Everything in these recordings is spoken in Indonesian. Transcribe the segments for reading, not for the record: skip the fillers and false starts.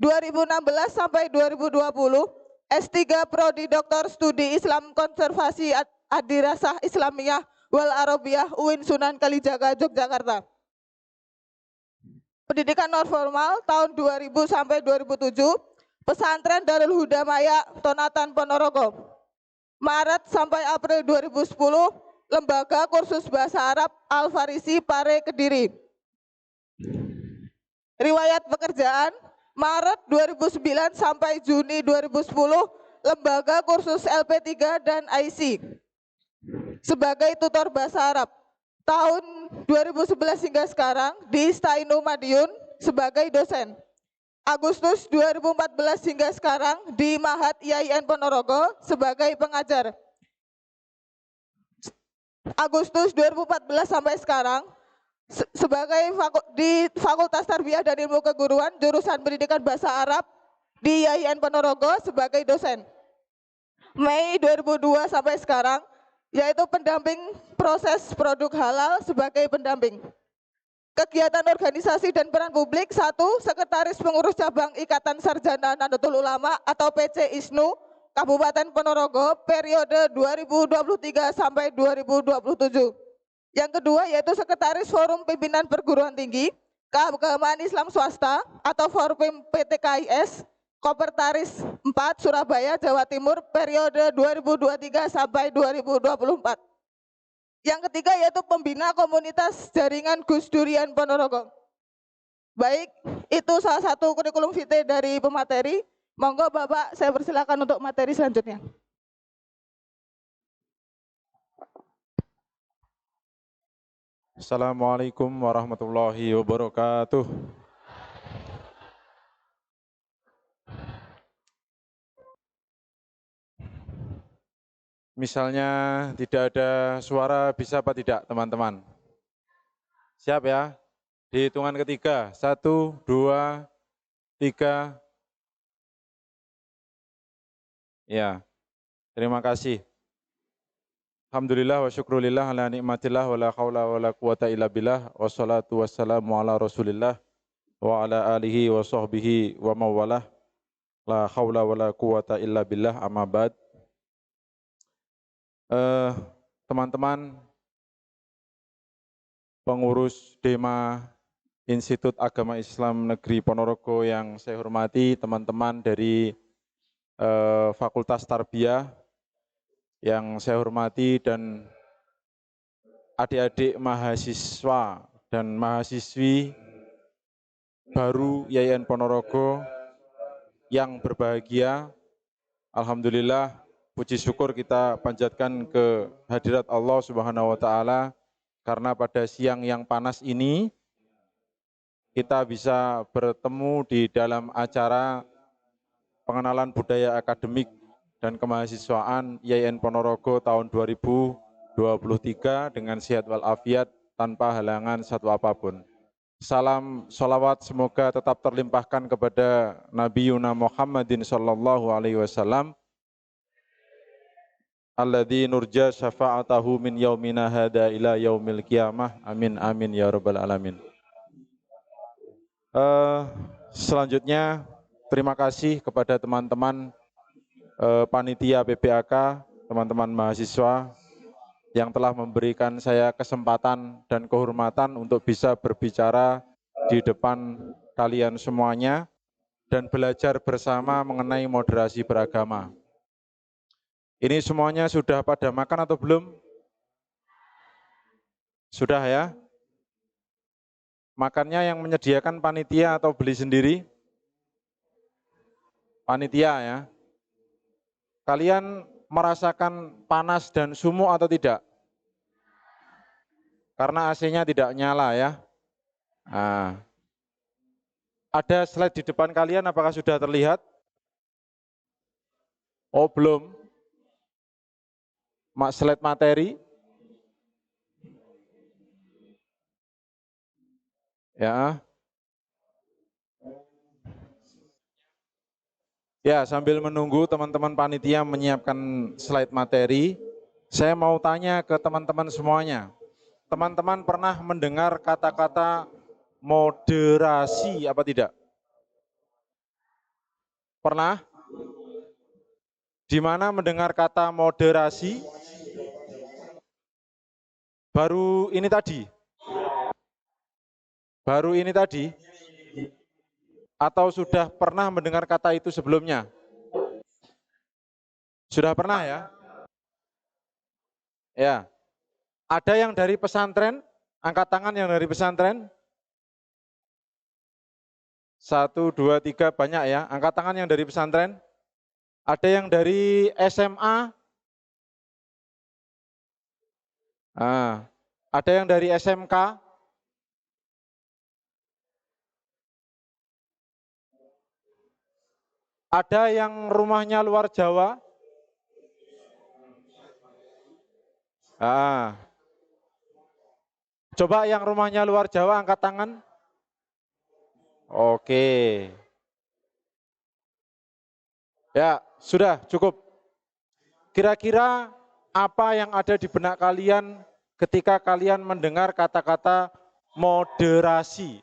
2016 sampai 2020, S3 Prodi Dr. Studi Islam Konservasi Adirasah Islamiyah wal Arabiyah UIN Sunan Kalijaga Yogyakarta. Pendidikan non formal tahun 2000 sampai 2007, Pesantren Darul Huda Maya Tonatan Ponorogo. Maret sampai April 2010, Lembaga Kursus Bahasa Arab Al-Farisi Pare Kediri. Riwayat pekerjaan Maret 2009 sampai Juni 2010, Lembaga Kursus LP3 dan IC sebagai tutor bahasa Arab. Tahun 2011 hingga sekarang di Istainu Madiun sebagai dosen. Agustus 2014 hingga sekarang di Mahat IAIN Ponorogo sebagai pengajar. Agustus 2014 sampai sekarang sebagai di Fakultas Tarbiyah dan Ilmu Keguruan jurusan Pendidikan Bahasa Arab di IAIN Ponorogo sebagai dosen. Mei 2002 sampai sekarang yaitu pendamping proses produk halal sebagai pendamping. Kegiatan organisasi dan peran publik 1. Sekretaris Pengurus Cabang Ikatan Sarjana Nahdlatul Ulama atau PC ISNU Kabupaten Ponorogo periode 2023 sampai 2027. Yang kedua yaitu Sekretaris Forum Pimpinan Perguruan Tinggi Keagamaan Islam Swasta atau Forum PTKIS Kopertaris 4 Surabaya Jawa Timur periode 2023 sampai 2024. Yang ketiga yaitu pembina komunitas jaringan Gus Durian Ponorogo. Baik, itu salah satu kurikulum vitae dari pemateri. Monggo Bapak, saya persilakan untuk materi selanjutnya. Assalamualaikum warahmatullahi wabarakatuh. Misalnya tidak ada suara, bisa apa tidak teman-teman? Siap ya? Di hitungan ketiga, 1, 2, 3. Ya, terima kasih. Alhamdulillah wa syukrulillah ala nikmatillah wa la hawla wa la quwata illa billah wa salatu wassalamu ala rasulillah wa ala alihi wa sahbihi wa mawalah la hawla wa la quwata illa billah amma ba'd. Teman-teman pengurus Dema Institut Agama Islam Negeri Ponorogo yang saya hormati, teman-teman dari Fakultas Tarbiyah yang saya hormati, dan adik-adik mahasiswa dan mahasiswi baru IAIN Ponorogo yang berbahagia. Alhamdulillah, puji syukur kita panjatkan ke hadirat Allah Subhanahu wa taala karena pada siang yang panas ini kita bisa bertemu di dalam acara pengenalan budaya akademik dan kemahasiswaan IAIN Ponorogo tahun 2023 dengan sehat walafiat tanpa halangan satu apapun. Salam sholawat semoga tetap terlimpahkan kepada Nabi Yuna Muhammadin sallallahu alaihi wasallam alladzi nurja syafa'atahu min yaumina hada ila yaumil qiyamah. Amin amin ya rabbal alamin. Selanjutnya terima kasih kepada teman-teman panitia PPAK, teman-teman mahasiswa yang telah memberikan saya kesempatan dan kehormatan untuk bisa berbicara di depan kalian semuanya dan belajar bersama mengenai moderasi beragama. Ini semuanya sudah pada makan atau belum? Sudah ya? Makannya yang menyediakan panitia atau beli sendiri? Panitia ya. Kalian merasakan panas dan sumuk atau tidak? Karena AC-nya tidak nyala ya. Nah, ada slide di depan kalian, apakah sudah terlihat? Oh belum. Slide materi. Ya. Ya, sambil menunggu teman-teman panitia menyiapkan slide materi, saya mau tanya ke teman-teman semuanya. Teman-teman pernah mendengar kata-kata moderasi apa tidak? Pernah? Di mana mendengar kata moderasi? Baru ini tadi? Baru ini tadi? Atau sudah pernah mendengar kata itu sebelumnya? Sudah pernah ya? Ya. Ada yang dari pesantren? Angkat tangan yang dari pesantren. 1, 2, 3, banyak ya. Angkat tangan yang dari pesantren. Ada yang dari SMA? Ada yang dari SMK? Ada yang rumahnya luar Jawa? Coba yang rumahnya luar Jawa angkat tangan. Oke. Ya, sudah cukup. Kira-kira apa yang ada di benak kalian ketika kalian mendengar kata-kata moderasi?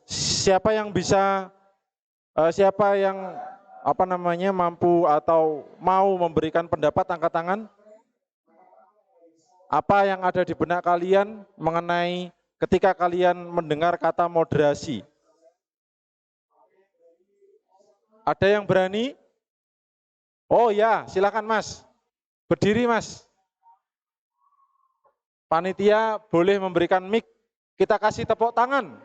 Siapa yang bisa, siapa yang mampu atau mau memberikan pendapat, angkat tangan? Apa yang ada di benak kalian mengenai ketika kalian mendengar kata moderasi? Ada yang berani? Oh ya, silakan Mas. Berdiri Mas. Panitia boleh memberikan mic, kita kasih tepuk tangan.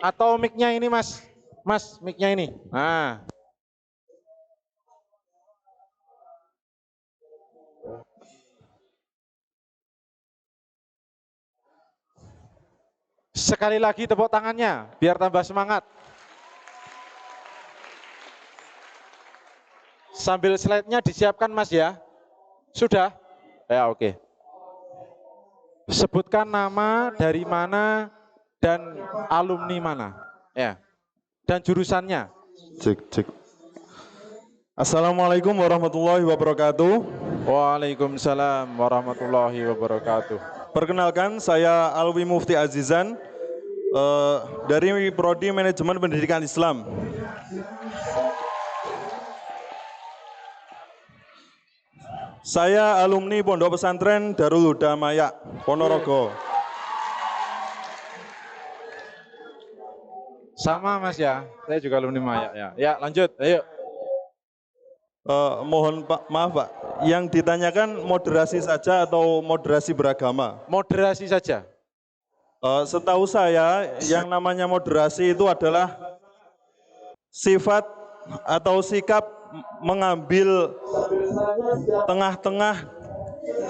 Atau mic-nya ini Mas. Mas, mic-nya ini. Nah. Sekali lagi tepuk tangannya, biar tambah semangat. Sambil slide-nya disiapkan Mas ya. Sudah? Ya oke. Sebutkan nama, dari mana, dan alumni mana. Ya. Dan jurusannya. Cek. Assalamualaikum warahmatullahi wabarakatuh. Waalaikumsalam warahmatullahi wabarakatuh. Perkenalkan, saya Alwi Mufti Azizan dari Prodi Manajemen Pendidikan Islam. Saya alumni Pondok Pesantren Darul Huda Maya, Ponorogo. Sama Mas ya, saya juga alumni Maya ya. Ya lanjut, ayo. Mohon Pak, maaf Pak, yang ditanyakan moderasi saja atau moderasi beragama? Moderasi saja. Setahu saya yang namanya moderasi itu adalah sifat atau sikap mengambil tengah-tengah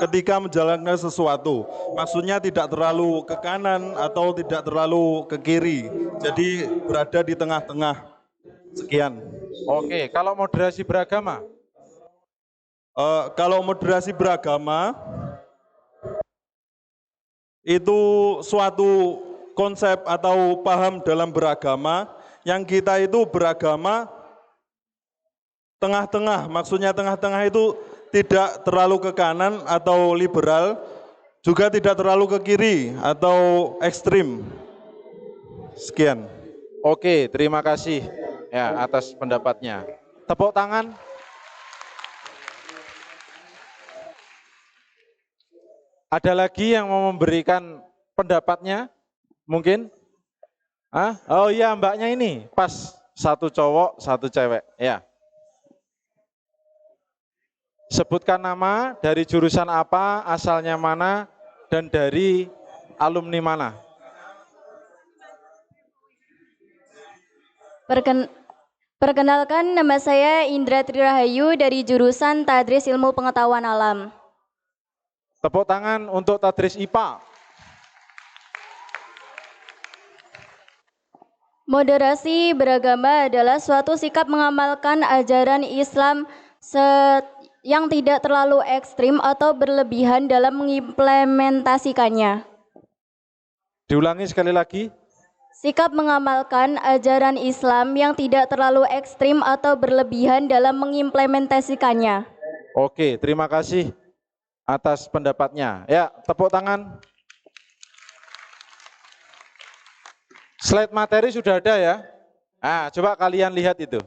ketika menjalankan sesuatu. Maksudnya tidak terlalu ke kanan atau tidak terlalu ke kiri. Jadi berada di tengah-tengah. Sekian. Oke, kalau moderasi beragama? Kalau moderasi beragama, itu suatu konsep atau paham dalam beragama, yang kita itu beragama tengah-tengah. Maksudnya tengah-tengah itu tidak terlalu ke kanan atau liberal, juga tidak terlalu ke kiri atau ekstrim. Sekian. Oke, terima kasih ya atas pendapatnya. Tepuk tangan. Ada lagi yang mau memberikan pendapatnya? Mungkin? Oh iya, mbaknya ini pas, satu cowok, satu cewek. Ya. Sebutkan nama, dari jurusan apa, asalnya mana, dan dari alumni mana. Perkenalkan, nama saya Indra Trirahayu dari jurusan Tadris Ilmu Pengetahuan Alam. Tepuk tangan untuk Tadris IPA. Moderasi beragama adalah suatu sikap mengamalkan ajaran Islam yang tidak terlalu ekstrim atau berlebihan dalam mengimplementasikannya. Diulangi sekali lagi. Sikap mengamalkan ajaran Islam yang tidak terlalu ekstrim atau berlebihan dalam mengimplementasikannya. Oke, terima kasih atas pendapatnya. Ya, tepuk tangan. Slide materi sudah ada ya. Nah, coba kalian lihat itu.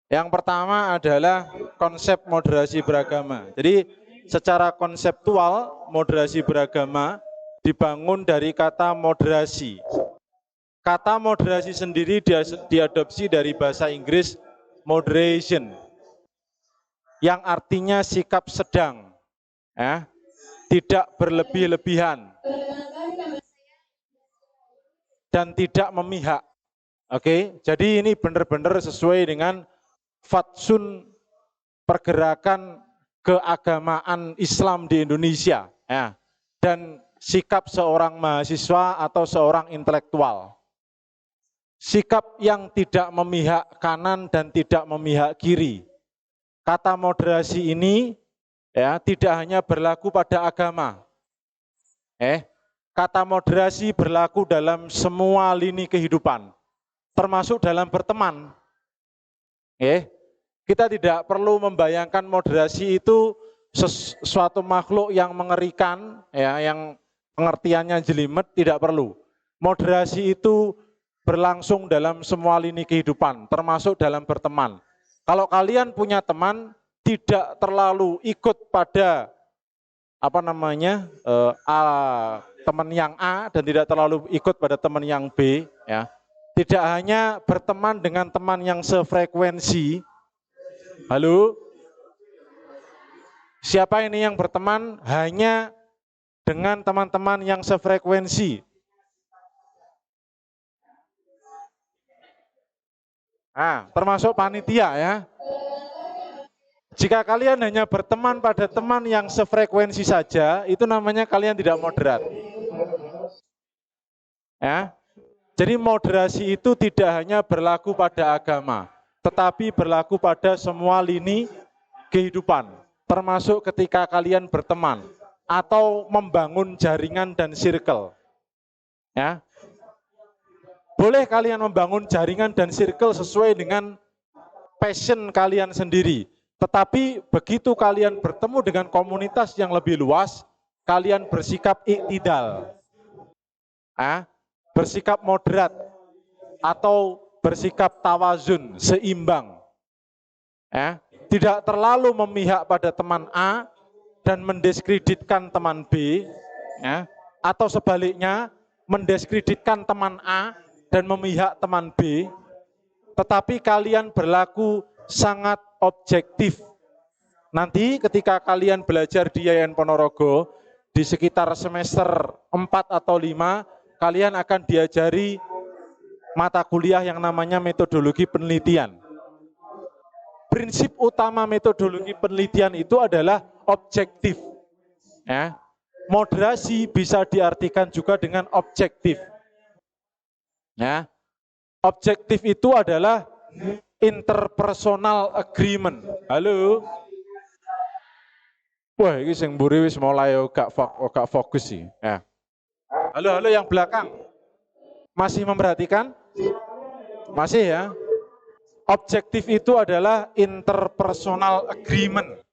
Yang pertama adalah konsep moderasi beragama. Jadi secara konseptual moderasi beragama dibangun dari kata moderasi. Kata moderasi sendiri diadopsi dari bahasa Inggris moderation, yang artinya sikap sedang, ya, tidak berlebih-lebihan dan tidak memihak. Oke, jadi ini benar-benar sesuai dengan fatsun pergerakan keagamaan Islam di Indonesia, ya, dan sikap seorang mahasiswa atau seorang intelektual. Sikap yang tidak memihak kanan dan tidak memihak kiri. Kata moderasi ini ya tidak hanya berlaku pada agama. Kata moderasi berlaku dalam semua lini kehidupan, termasuk dalam berteman. Kita tidak perlu membayangkan moderasi itu sesuatu makhluk yang mengerikan, ya, yang pengertiannya jelimet, tidak perlu. Moderasi itu berlangsung dalam semua lini kehidupan, termasuk dalam berteman. Kalau kalian punya teman, tidak terlalu ikut pada teman yang A dan tidak terlalu ikut pada teman yang B, ya. Tidak hanya berteman dengan teman yang sefrekuensi. Halo? Siapa ini yang berteman hanya dengan teman-teman yang sefrekuensi? Termasuk panitia ya. Jika kalian hanya berteman pada teman yang sefrekuensi saja, itu namanya kalian tidak moderat. Ya. Jadi moderasi itu tidak hanya berlaku pada agama, tetapi berlaku pada semua lini kehidupan, termasuk ketika kalian berteman atau membangun jaringan dan circle. Ya. Boleh kalian membangun jaringan dan circle sesuai dengan passion kalian sendiri. Tetapi begitu kalian bertemu dengan komunitas yang lebih luas, kalian bersikap iktidal. Bersikap moderat atau bersikap tawazun, seimbang. Tidak terlalu memihak pada teman A dan mendiskreditkan teman B, atau sebaliknya mendiskreditkan teman A dan memihak teman B, tetapi kalian berlaku sangat objektif. Nanti ketika kalian belajar di YN Ponorogo, di sekitar semester 4 atau 5, kalian akan diajari mata kuliah yang namanya metodologi penelitian. Prinsip utama metodologi penelitian itu adalah objektif. Moderasi bisa diartikan juga dengan objektif. Objektif itu adalah interpersonal agreement. Halo? Wah, ini sing mburi wis mulai gak fokus sih. Ya. Halo yang belakang. Masih memperhatikan? Masih ya? Objektif itu adalah interpersonal agreement.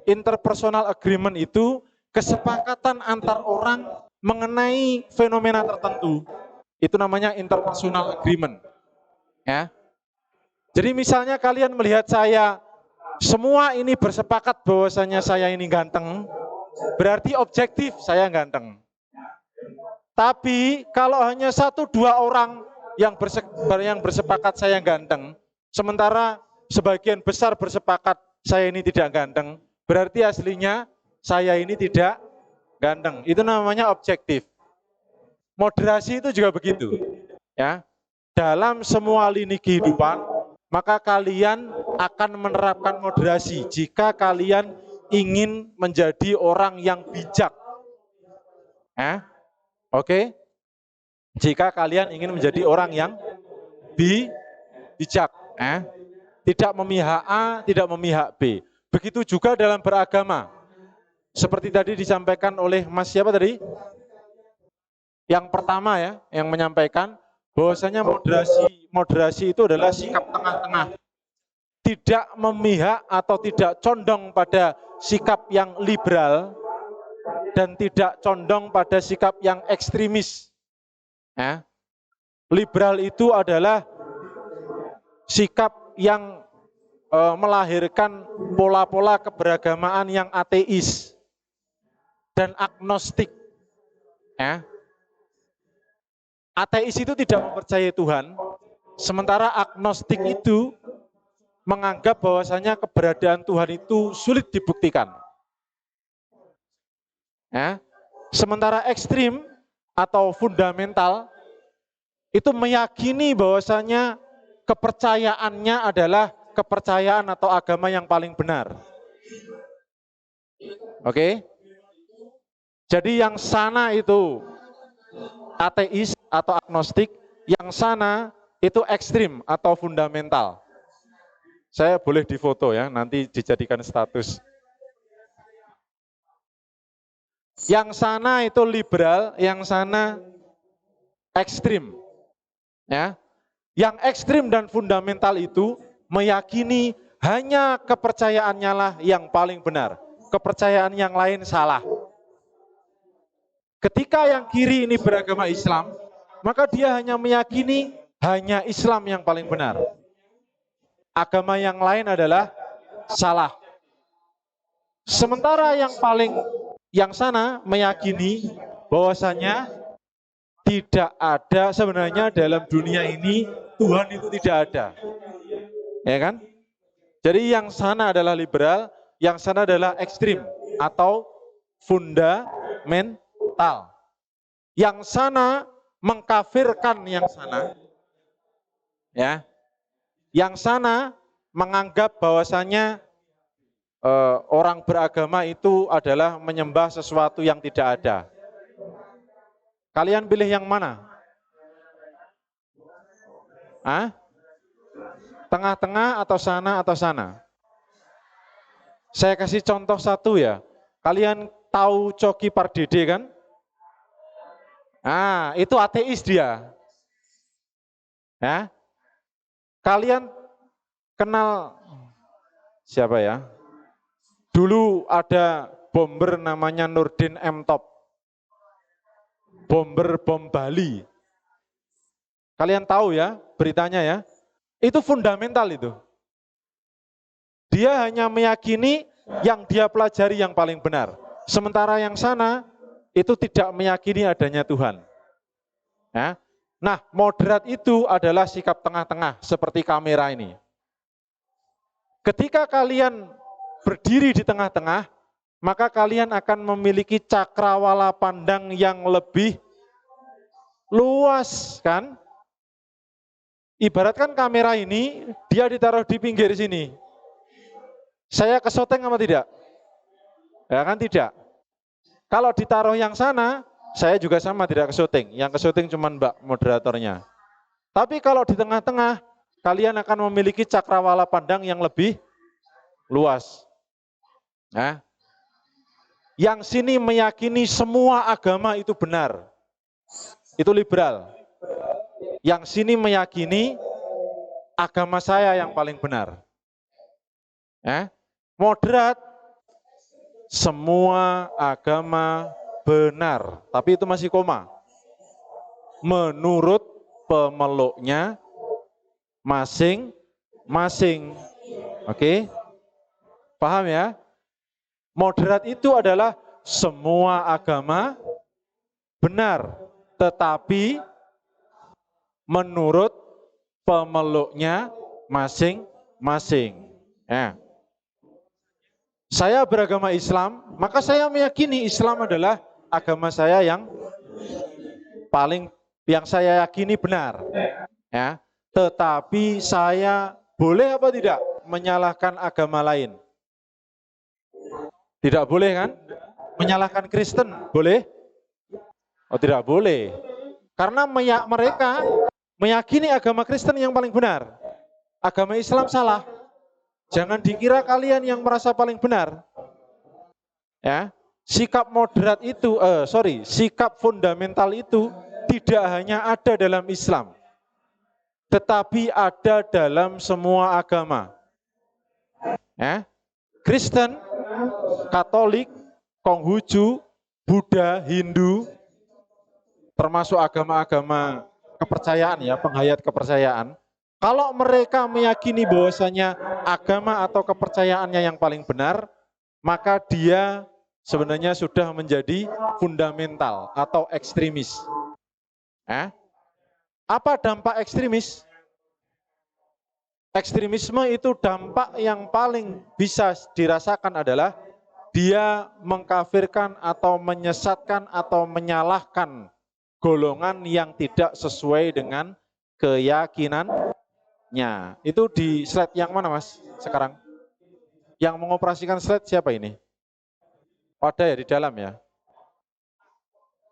Interpersonal agreement itu kesepakatan antar orang mengenai fenomena tertentu. Itu namanya interpersonal agreement. Ya. Jadi misalnya kalian melihat saya, semua ini bersepakat bahwasanya saya ini ganteng, berarti objektif saya ganteng. Tapi kalau hanya 1-2 orang yang bersepakat saya ganteng, sementara sebagian besar bersepakat saya ini tidak ganteng, berarti aslinya saya ini tidak ganteng. Itu namanya objektif. Moderasi itu juga begitu. Ya. Dalam semua lini kehidupan, maka kalian akan menerapkan moderasi jika kalian ingin menjadi orang yang bijak. Oke? Jika kalian ingin menjadi orang yang bijak. Tidak memihak A, tidak memihak B. Begitu juga dalam beragama. Seperti tadi disampaikan oleh Mas siapa tadi? Yang pertama ya, yang menyampaikan bahwasanya moderasi itu adalah sikap tengah-tengah. Tidak memihak atau tidak condong pada sikap yang liberal dan tidak condong pada sikap yang ekstremis. Ya. Liberal itu adalah sikap yang melahirkan pola-pola keberagamaan yang ateis dan agnostik. Ya. Ateis itu tidak mempercayai Tuhan, sementara agnostik itu menganggap bahwasanya keberadaan Tuhan itu sulit dibuktikan. Ya. Sementara ekstrim atau fundamental itu meyakini bahwasanya kepercayaannya adalah kepercayaan atau agama yang paling benar. Oke? Jadi yang sana itu ateis atau agnostik, yang sana itu ekstrim atau fundamental. Saya boleh difoto ya, nanti dijadikan status. Yang sana itu liberal, yang sana ekstrim. Ya. Yang ekstrim dan fundamental itu meyakini hanya kepercayaannya lah yang paling benar. Kepercayaan yang lain salah. Ketika yang kiri ini beragama Islam, maka dia hanya meyakini hanya Islam yang paling benar. Agama yang lain adalah salah. Sementara yang sana meyakini bahwasanya tidak ada sebenarnya dalam dunia ini Tuhan itu tidak ada. Ya kan? Jadi yang sana adalah liberal, yang sana adalah ekstrim atau fundamental. Yang sana mengkafirkan yang sana. Ya. Yang sana menganggap bahwasanya orang beragama itu adalah menyembah sesuatu yang tidak ada. Kalian pilih yang mana? Hah? Tengah-tengah atau sana atau sana? Saya kasih contoh satu ya. Kalian tahu Coki Pardede kan? Ah, itu ateis dia. Ya. Kalian kenal siapa ya? Dulu ada bomber namanya Nurdin M. Top. Bomber bom Bali. Kalian tahu ya beritanya ya? Itu fundamental itu. Dia hanya meyakini yang dia pelajari yang paling benar. Sementara yang sana itu tidak meyakini adanya Tuhan. Ya. Nah, moderat itu adalah sikap tengah-tengah seperti kamera ini. Ketika kalian berdiri di tengah-tengah, maka kalian akan memiliki cakrawala pandang yang lebih luas, kan? Ibaratkan kamera ini, dia ditaruh di pinggir sini. Saya kesyuting apa tidak? Ya kan tidak. Kalau ditaruh yang sana, saya juga sama tidak kesyuting. Yang kesyuting cuma Mbak moderatornya. Tapi kalau di tengah-tengah, kalian akan memiliki cakrawala pandang yang lebih luas. Nah, yang sini meyakini semua agama itu benar. Itu liberal. Yang sini meyakini agama saya yang paling benar. Moderat, semua agama benar. Tapi itu masih koma. Menurut pemeluknya masing-masing. Oke? Paham ya? Moderat itu adalah semua agama benar, tetapi menurut pemeluknya masing-masing. Ya. Saya beragama Islam, maka saya meyakini Islam adalah agama saya yang saya yakini benar. Ya. Tetapi saya boleh apa tidak menyalahkan agama lain? Tidak boleh kan? Menyalahkan Kristen, boleh? Oh tidak boleh. Karena mereka meyakini agama Kristen yang paling benar. Agama Islam salah. Jangan dikira kalian yang merasa paling benar. Ya, sikap moderat itu, sikap fundamental itu tidak hanya ada dalam Islam, tetapi ada dalam semua agama. Ya, Kristen Katolik, Konghucu, Buddha, Hindu, termasuk agama-agama kepercayaan ya, penghayat kepercayaan. Kalau mereka meyakini bahwasanya agama atau kepercayaannya yang paling benar, maka dia sebenarnya sudah menjadi fundamental atau ekstremis. Apa dampak ekstremis? Ekstremisme itu dampak yang paling bisa dirasakan adalah dia mengkafirkan atau menyesatkan atau menyalahkan golongan yang tidak sesuai dengan keyakinannya. Itu di slide yang mana Mas sekarang? Yang mengoperasikan slide siapa ini? Ada ya di dalam ya?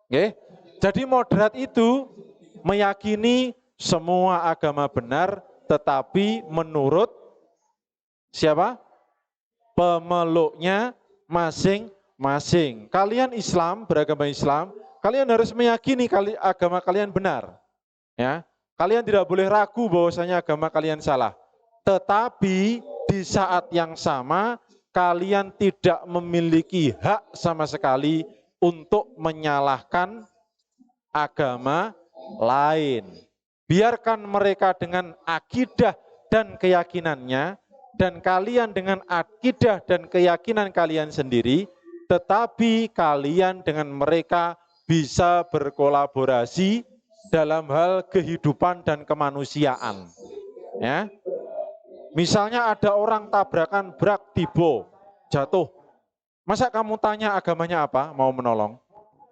Oke. Jadi moderat itu meyakini semua agama benar, tetapi menurut siapa? Pemeluknya masing-masing. Kalian Islam, beragama Islam, kalian harus meyakini agama kalian benar. Ya, kalian tidak boleh ragu bahwasanya agama kalian salah. Tetapi di saat yang sama, kalian tidak memiliki hak sama sekali untuk menyalahkan agama lain. Biarkan mereka dengan akidah dan keyakinannya, dan kalian dengan akidah dan keyakinan kalian sendiri, tetapi kalian dengan mereka bisa berkolaborasi dalam hal kehidupan dan kemanusiaan. Ya. Misalnya ada orang tabrakan brak tibo, jatuh. Masa kamu tanya agamanya apa, mau menolong?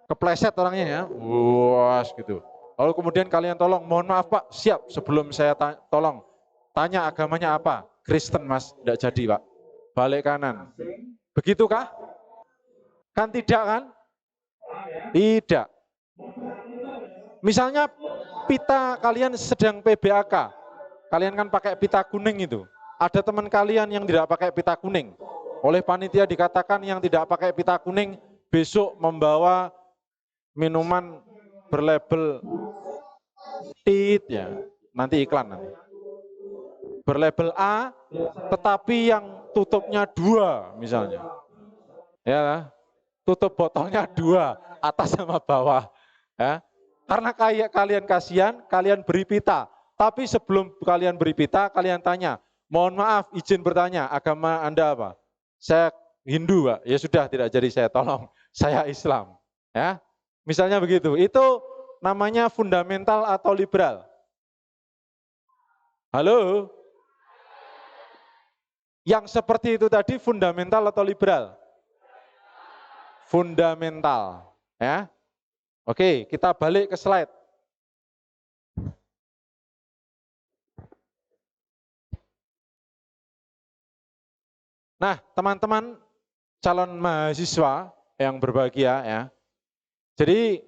Kepleset orangnya ya, was gitu. Lalu kemudian kalian tolong, mohon maaf Pak, siap sebelum saya tolong. Tanya agamanya apa? Kristen Mas, tidak jadi Pak. Balik kanan. Begitukah? Kan tidak kan? Tidak. Misalnya pita kalian sedang PBAK, kalian kan pakai pita kuning itu. Ada teman kalian yang tidak pakai pita kuning. Oleh panitia dikatakan yang tidak pakai pita kuning besok membawa minuman berlabel tit ya, nanti iklan nanti. Berlabel A, tetapi yang tutupnya 2 misalnya. Ya, tutup botolnya 2, atas sama bawah. Ya. Karena kalian kasihan, kalian beri pita. Tapi sebelum kalian beri pita, kalian tanya, mohon maaf, izin bertanya, agama Anda apa? Saya Hindu, Pak. Ya sudah, tidak jadi saya tolong. Saya Islam. Ya, misalnya begitu. Itu namanya fundamental atau liberal. Halo? Yang seperti itu tadi fundamental atau liberal? Fundamental. Ya. Oke, kita balik ke slide. Nah, teman-teman calon mahasiswa yang berbahagia ya. Jadi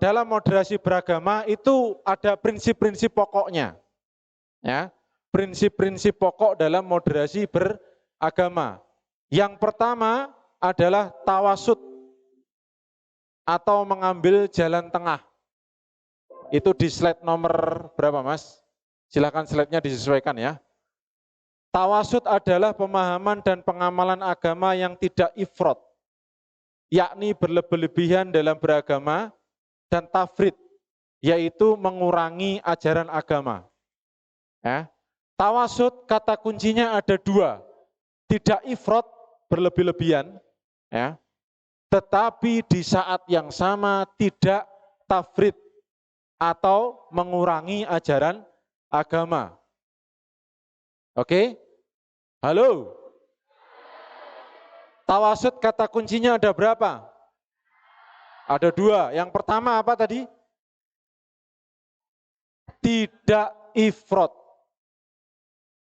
dalam moderasi beragama itu ada prinsip-prinsip pokoknya. Ya. Prinsip-prinsip pokok dalam moderasi beragama. Yang pertama adalah tawasud atau mengambil jalan tengah. Itu di slide nomor berapa Mas? Silakan slide-nya disesuaikan ya. Tawasud adalah pemahaman dan pengamalan agama yang tidak ifrat, yakni berlebih-lebihan dalam beragama, dan tafrid, yaitu mengurangi ajaran agama. Ya. Tawasud kata kuncinya ada 2, tidak ifrat berlebih-lebihan, ya, tetapi di saat yang sama tidak tafrid atau mengurangi ajaran agama. Oke? Halo? Tawasud kata kuncinya ada berapa? Ada 2. Yang pertama apa tadi? Tidak ifrat.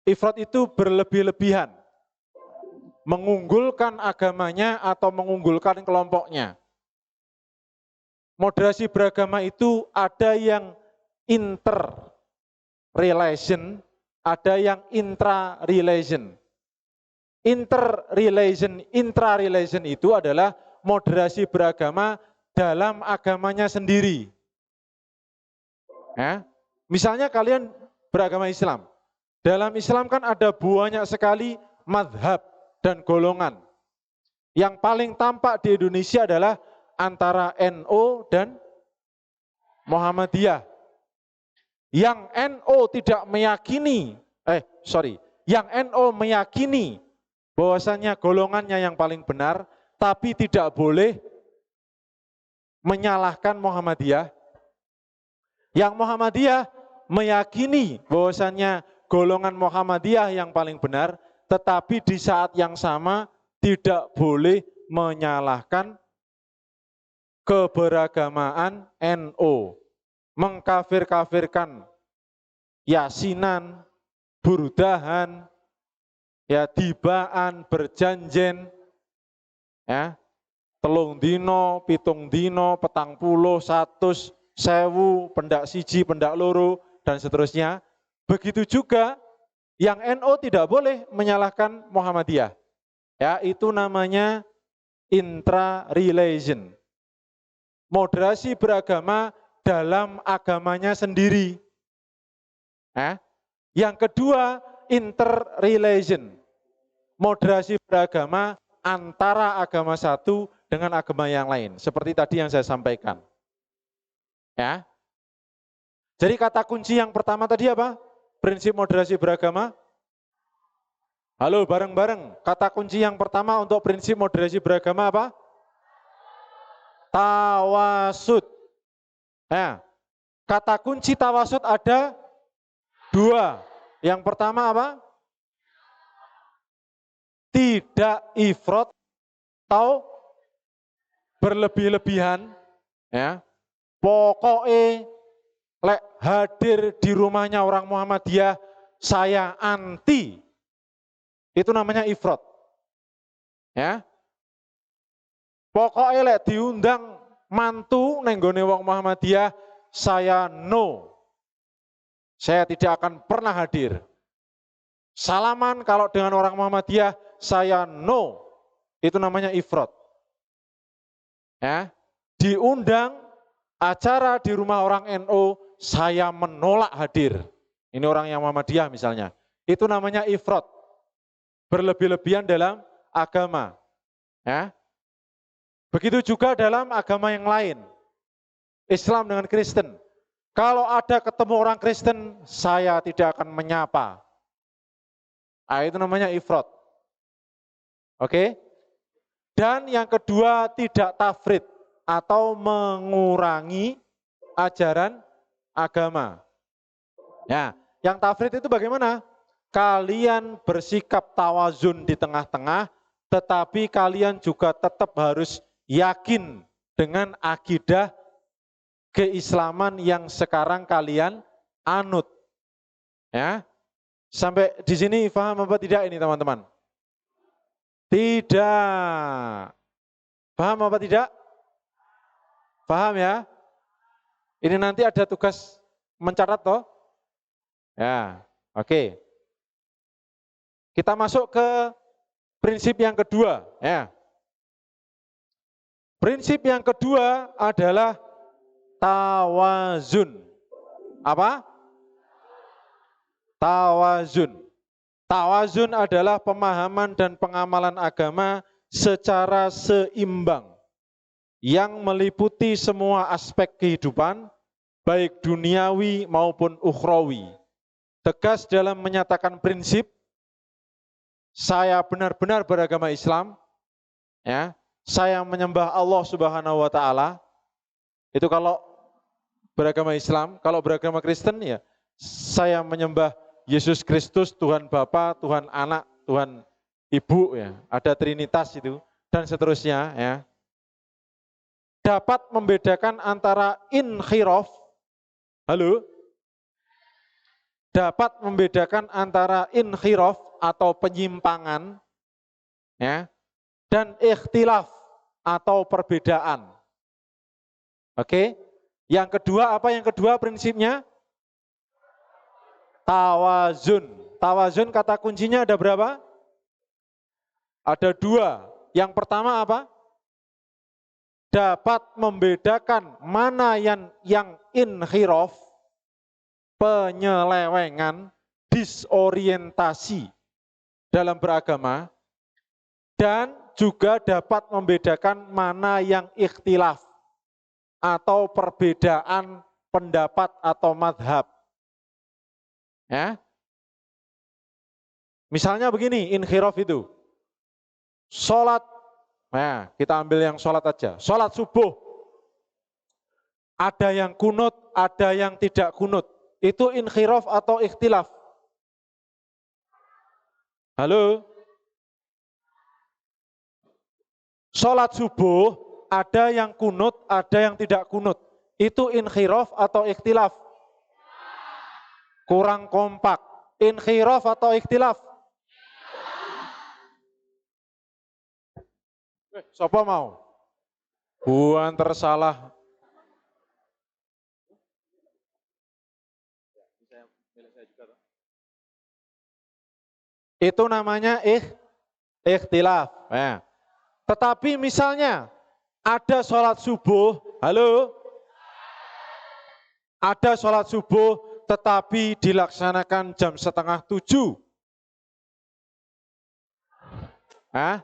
Ifrat itu berlebih-lebihan. Mengunggulkan agamanya atau mengunggulkan kelompoknya. Moderasi beragama itu ada yang inter-relation, ada yang intra-relation. Intra-relation itu adalah moderasi beragama dalam agamanya sendiri. Ya. Misalnya kalian beragama Islam. Dalam Islam kan ada banyak sekali madhab dan golongan. Yang paling tampak di Indonesia adalah antara NU dan Muhammadiyah. Yang NU tidak meyakini, yang NU meyakini bahwasannya golongannya yang paling benar, tapi tidak boleh menyalahkan Muhammadiyah. Yang Muhammadiyah meyakini bahwasannya golongan Muhammadiyah yang paling benar, tetapi di saat yang sama tidak boleh menyalahkan keberagamaan NU, mengkafir-kafirkan yasinan, burdahan, ya dibaan, berjanjen, ya telung dino, pitung dino, petang puluh, 100, 1000, pendak siji, pendak loro, dan seterusnya. Begitu juga yang NU tidak boleh menyalahkan Muhammadiyah. Ya, itu namanya intra-religion. Moderasi beragama dalam agamanya sendiri. Yang kedua, interreligion. Moderasi beragama antara agama satu dengan agama yang lain. Seperti tadi yang saya sampaikan. Ya. Jadi kata kunci yang pertama tadi apa? Prinsip moderasi beragama. Halo, bareng-bareng. Kata kunci yang pertama untuk prinsip moderasi beragama apa? Tawasud. Ya. Kata kunci tawasud ada 2. Yang pertama apa? Tidak ifrat atau berlebih-lebihan, ya. Pokoknya lek hadir di rumahnya orang Muhammadiyah saya anti. Itu namanya ifrat. Ya. Pokoknya lek diundang mantu nenggone wong Muhammadiyah saya no. Saya tidak akan pernah hadir. Salaman kalau dengan orang Muhammadiyah saya no. Itu namanya ifrat. Ya. Diundang acara di rumah orang NU saya menolak hadir. Ini orang yang Muhammadiyah misalnya. Itu namanya ifrat. Berlebih-lebihan dalam agama. Ya. Begitu juga dalam agama yang lain. Islam dengan Kristen. Kalau ada ketemu orang Kristen, saya tidak akan menyapa. Itu namanya ifrat. Oke? Dan yang kedua, tidak tafrid atau mengurangi ajaran agama. Ya, yang tafrid itu bagaimana? Kalian bersikap tawazun di tengah-tengah, tetapi kalian juga tetap harus yakin dengan akidah keislaman yang sekarang kalian anut. Ya. Sampai di sini paham apa tidak ini teman-teman? Tidak. Paham apa tidak? Paham ya? Ini nanti ada tugas mencatat toh? Ya, oke. Kita masuk ke prinsip yang kedua, ya. Prinsip yang kedua adalah tawazun. Apa? Tawazun. Tawazun adalah pemahaman dan pengamalan agama secara seimbang yang meliputi semua aspek kehidupan, baik duniawi maupun ukhrawi. Tegas dalam menyatakan prinsip, saya benar-benar beragama Islam, ya, saya menyembah Allah Subhanahu wa Ta'ala. Itu kalau beragama Islam. Kalau beragama Kristen, ya, saya menyembah Yesus Kristus, Tuhan Bapa, Tuhan Anak, Tuhan Ibu, ya, ada Trinitas itu dan seterusnya, ya. Dapat membedakan antara inhiraf, halo, dapat membedakan antara inhiraf atau penyimpangan, ya, dan ikhtilaf atau perbedaan. Oke, yang kedua apa? Yang kedua prinsipnya tawazun. Tawazun kata kuncinya ada berapa? Ada 2. Yang pertama apa? Dapat membedakan mana yang inhiraf, penyelewengan, disorientasi dalam beragama, dan juga dapat membedakan mana yang ikhtilaf atau perbedaan pendapat atau madhab. Ya. Misalnya begini, inkhiraf itu. Sholat, nah kita ambil yang sholat aja. Sholat subuh, ada yang kunut, ada yang tidak kunut. Itu inkhiraf atau ikhtilaf? Halo? Sholat subuh, ada yang kunut, ada yang tidak kunut. Itu inkhiraf atau ikhtilaf? Kurang kompak. Inkhiraf atau ikhtilaf? Siapa mau? Buan tersalah. Itu namanya ikhtilaf. Nah. Tetapi misalnya ada sholat subuh, halo? Ada sholat subuh tetapi dilaksanakan jam 6:30. Hah?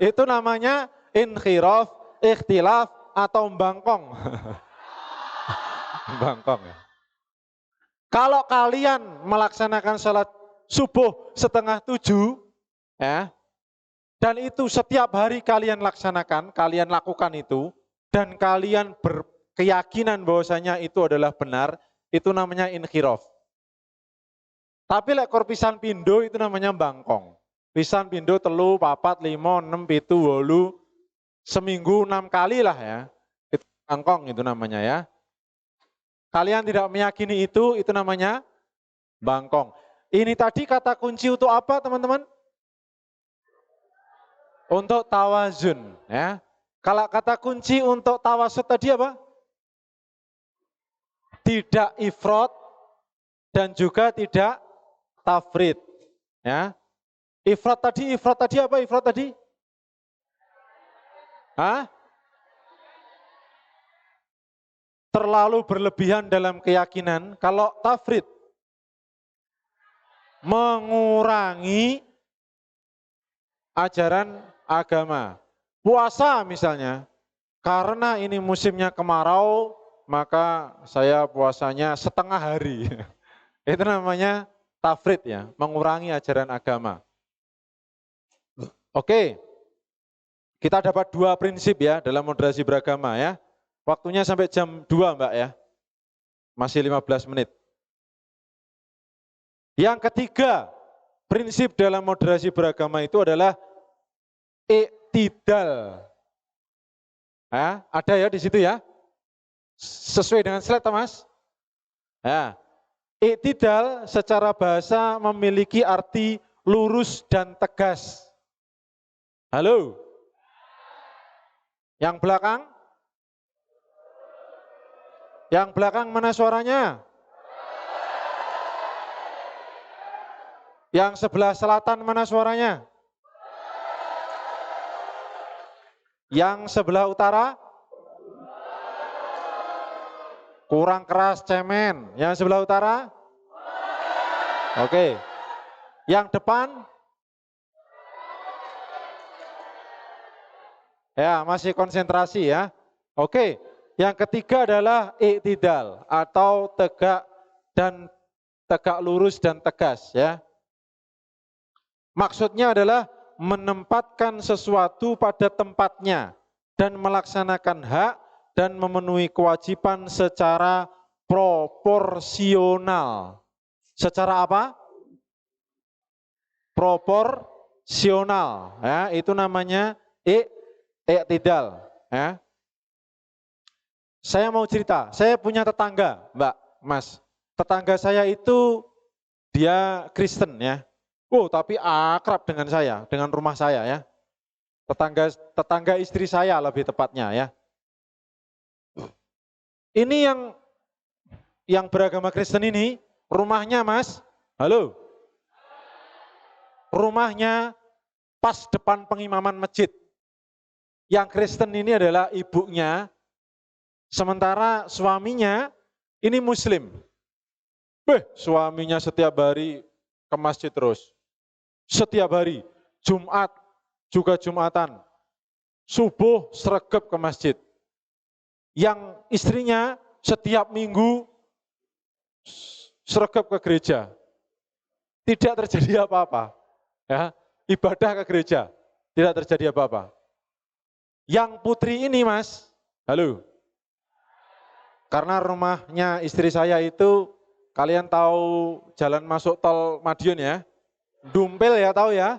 Itu namanya inkhiraf, ikhtilaf, atau bangkong. Bangkong ya. Kalau kalian melaksanakan sholat subuh 6:30, ya, dan itu setiap hari kalian laksanakan, kalian lakukan itu, dan kalian berkeyakinan bahwasanya itu adalah benar, itu namanya inkhiraf. Tapi lekor pisan pindo itu namanya bangkong. Pisan pindo 3, 4, 5, 6, 7, 8, seminggu 6 kali lah ya. Itu bangkong itu namanya ya. Kalian tidak meyakini itu namanya bangkong. Ini tadi kata kunci untuk apa teman-teman? Untuk tawazun ya. Kalau kata kunci untuk tawasud tadi apa? Tidak ifrat dan juga tidak tafrid ya. Ifrat tadi apa? Ifrat tadi? Hah? Terlalu berlebihan dalam keyakinan. Kalau tafrid, mengurangi ajaran agama. Puasa misalnya, karena ini musimnya kemarau, maka saya puasanya setengah hari. Itu namanya tafrid ya, mengurangi ajaran agama. Oke, kita dapat 2 prinsip ya dalam moderasi beragama ya. Waktunya sampai jam 2 Mbak ya, masih 15 menit. Yang ketiga, prinsip dalam moderasi beragama itu adalah iktidal. Ya, ada ya di situ ya, sesuai dengan slide Mas. Ya, iktidal secara bahasa memiliki arti lurus dan tegas. Halo? Yang belakang? Yang belakang mana suaranya? Yang sebelah selatan mana suaranya? Yang sebelah utara? Kurang keras cemen. Yang sebelah utara? Oke. Yang depan? Ya, masih konsentrasi ya. Oke, yang ketiga adalah iktidal atau tegak lurus dan tegas ya. Maksudnya adalah menempatkan sesuatu pada tempatnya dan melaksanakan hak dan memenuhi kewajiban secara proporsional. Secara apa? Proporsional ya, itu namanya iktidal ya. Saya mau cerita, saya punya tetangga, Mbak, Mas. Tetangga saya itu dia Kristen ya. Oh, tapi akrab dengan saya, dengan rumah saya ya. Tetangga istri saya lebih tepatnya ya. Ini yang beragama Kristen ini, rumahnya Mas, halo. Rumahnya pas depan pengimaman masjid. Yang Kristen ini adalah ibunya, sementara suaminya ini Muslim. Suaminya setiap hari ke masjid terus. Setiap hari, Jumat juga Jumatan, subuh sregep ke masjid. Yang istrinya setiap minggu sregep ke gereja. Tidak terjadi apa-apa. Ya, ibadah ke gereja, tidak terjadi apa-apa. Yang putri ini Mas, halo, karena rumahnya istri saya itu, kalian tahu jalan masuk tol Madiun ya, Dumpil ya, tahu ya.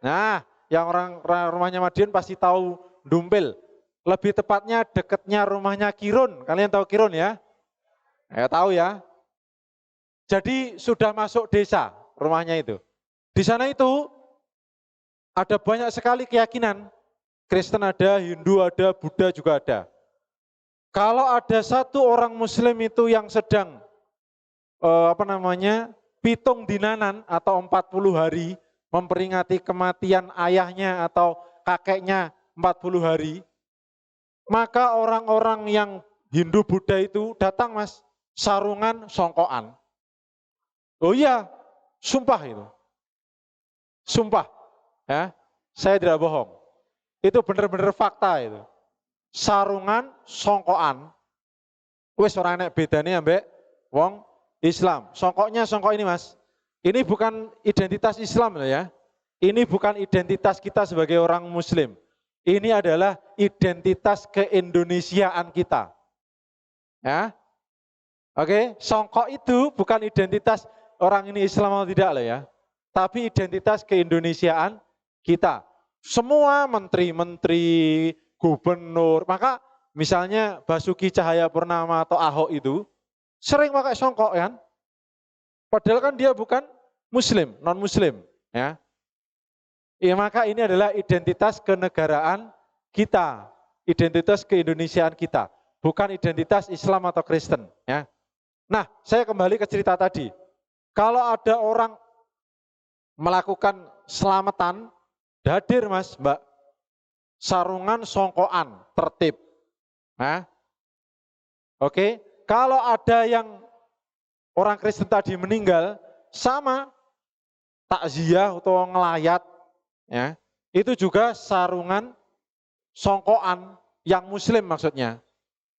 Nah, yang orang rumahnya Madiun pasti tahu Dumpil. Lebih tepatnya dekatnya rumahnya Kirun, kalian tahu Kirun ya? Ya tahu ya. Jadi sudah masuk desa rumahnya itu. Di sana itu ada banyak sekali keyakinan. Kristen ada, Hindu ada, Buddha juga ada. Kalau ada satu orang Muslim itu yang sedang pitung dinanan atau 40 hari memperingati kematian ayahnya atau kakeknya 40 hari, maka orang-orang yang Hindu Buddha itu datang Mas, sarungan songkoan. Oh iya, sumpah itu. Sumpah, ya, saya tidak bohong. Itu benar-benar fakta itu. Sarungan songkoan. Wis ora enek bedane ambek wong Islam. Songkoknya songkok ini Mas. Ini bukan identitas Islam loh ya. Ini bukan identitas kita sebagai orang Muslim. Ini adalah identitas keindonesiaan kita. Ya. Oke, songkok itu bukan identitas orang ini Islam atau tidak loh ya. Tapi identitas keindonesiaan kita. Semua menteri-menteri, gubernur, maka misalnya Basuki Cahayapurnama atau Ahok itu sering pakai songkok kan. Padahal kan dia bukan Muslim, non-Muslim. Ya. Ya, maka ini adalah identitas kenegaraan kita, identitas keindonesiaan kita, bukan identitas Islam atau Kristen. Ya. Nah, saya kembali ke cerita tadi. Kalau ada orang melakukan selamatan, hadir Mas, Mbak, sarungan songkoan, tertib. Nah, oke. Kalau ada yang orang Kristen tadi meninggal, sama takziah atau ngelayat, ya, itu juga sarungan songkoan yang Muslim maksudnya.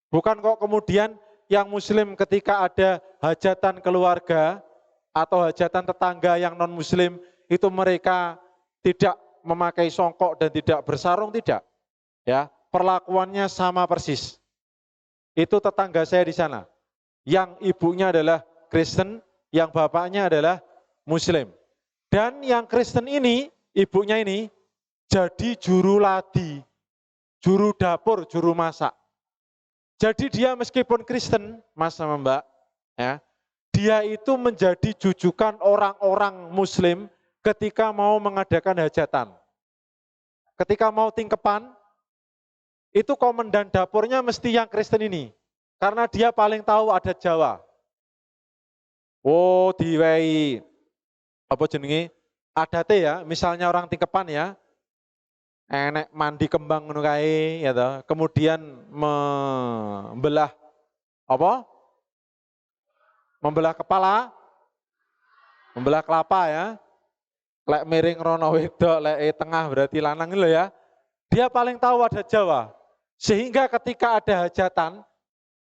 Bukan kok kemudian yang Muslim ketika ada hajatan keluarga atau hajatan tetangga yang non-Muslim itu mereka tidak memakai songkok dan tidak bersarung, tidak. Ya, perlakuannya sama persis. Itu tetangga saya di sana. Yang ibunya adalah Kristen, yang bapaknya adalah Muslim. Dan yang Kristen ini, ibunya ini jadi juru ladi, juru dapur, juru masak. Jadi dia meskipun Kristen, Mas sama Mbak, ya, dia itu menjadi jujukan orang-orang Muslim ketika mau mengadakan hajatan. Ketika mau tingkepan, itu komandan dapurnya mesti yang Kristen ini. Karena dia paling tahu adat Jawa. Oh, diwehi apa jenenge? Adate ya, misalnya orang tingkepan ya, enek mandi kembang ngono kae ya toh. Kemudian membelah apa? Membelah kepala, membelah kelapa ya. Lek miring rono wedok, lek tengah berarti lanang lho ya. Dia paling tahu adat Jawa. Sehingga ketika ada hajatan,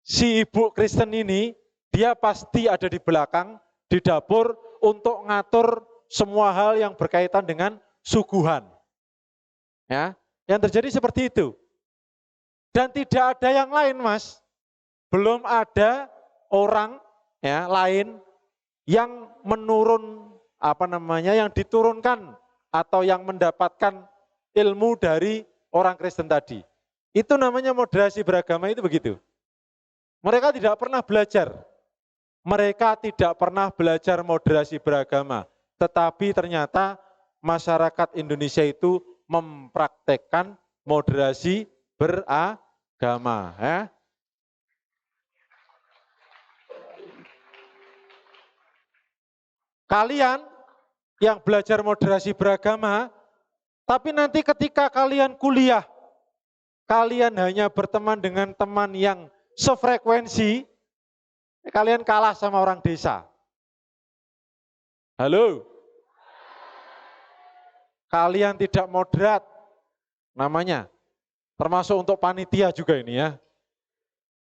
si ibu Kristen ini, dia pasti ada di belakang, di dapur untuk ngatur semua hal yang berkaitan dengan suguhan. Ya, yang terjadi seperti itu. Dan tidak ada yang lain, Mas. Belum ada orang ya lain yang menurun yang diturunkan atau yang mendapatkan ilmu dari orang Kristen tadi. Itu namanya moderasi beragama, itu begitu. Mereka tidak pernah belajar. Mereka tidak pernah belajar moderasi beragama. Tetapi ternyata masyarakat Indonesia itu mempraktekkan moderasi beragama. Ya. Kalian yang belajar moderasi beragama, tapi nanti ketika kalian kuliah, kalian hanya berteman dengan teman yang sefrekuensi, kalian kalah sama orang desa. Halo? Kalian tidak moderat namanya. Termasuk untuk panitia juga ini ya.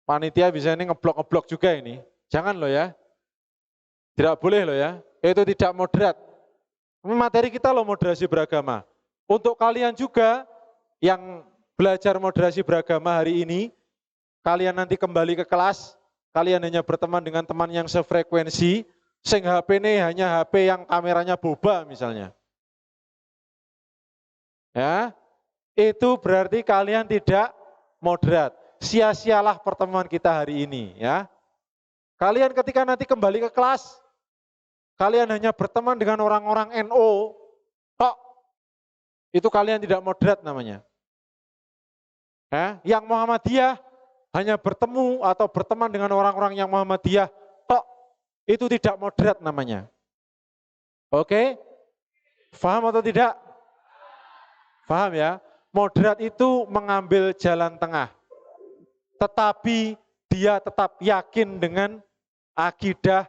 Panitia bisa ini ngeblok-ngeblok juga ini. Jangan loh ya. Tidak boleh loh ya. Itu tidak moderat. Materi kita loh moderasi beragama. Untuk kalian juga yang belajar moderasi beragama hari ini, kalian nanti kembali ke kelas, kalian hanya berteman dengan teman yang sefrekuensi, sehingga HP ini hanya HP yang kameranya boba misalnya. Ya, itu berarti kalian tidak moderat. Sia-sialah pertemuan kita hari ini ya. Kalian ketika nanti kembali ke kelas, kalian hanya berteman dengan orang-orang NO, tok, itu kalian tidak moderat namanya. Ya, yang Muhammadiyah hanya bertemu atau berteman dengan orang-orang yang Muhammadiyah, tok, itu tidak moderat namanya. Oke? Paham atau tidak? Paham ya? Moderat itu mengambil jalan tengah. Tetapi dia tetap yakin dengan akidah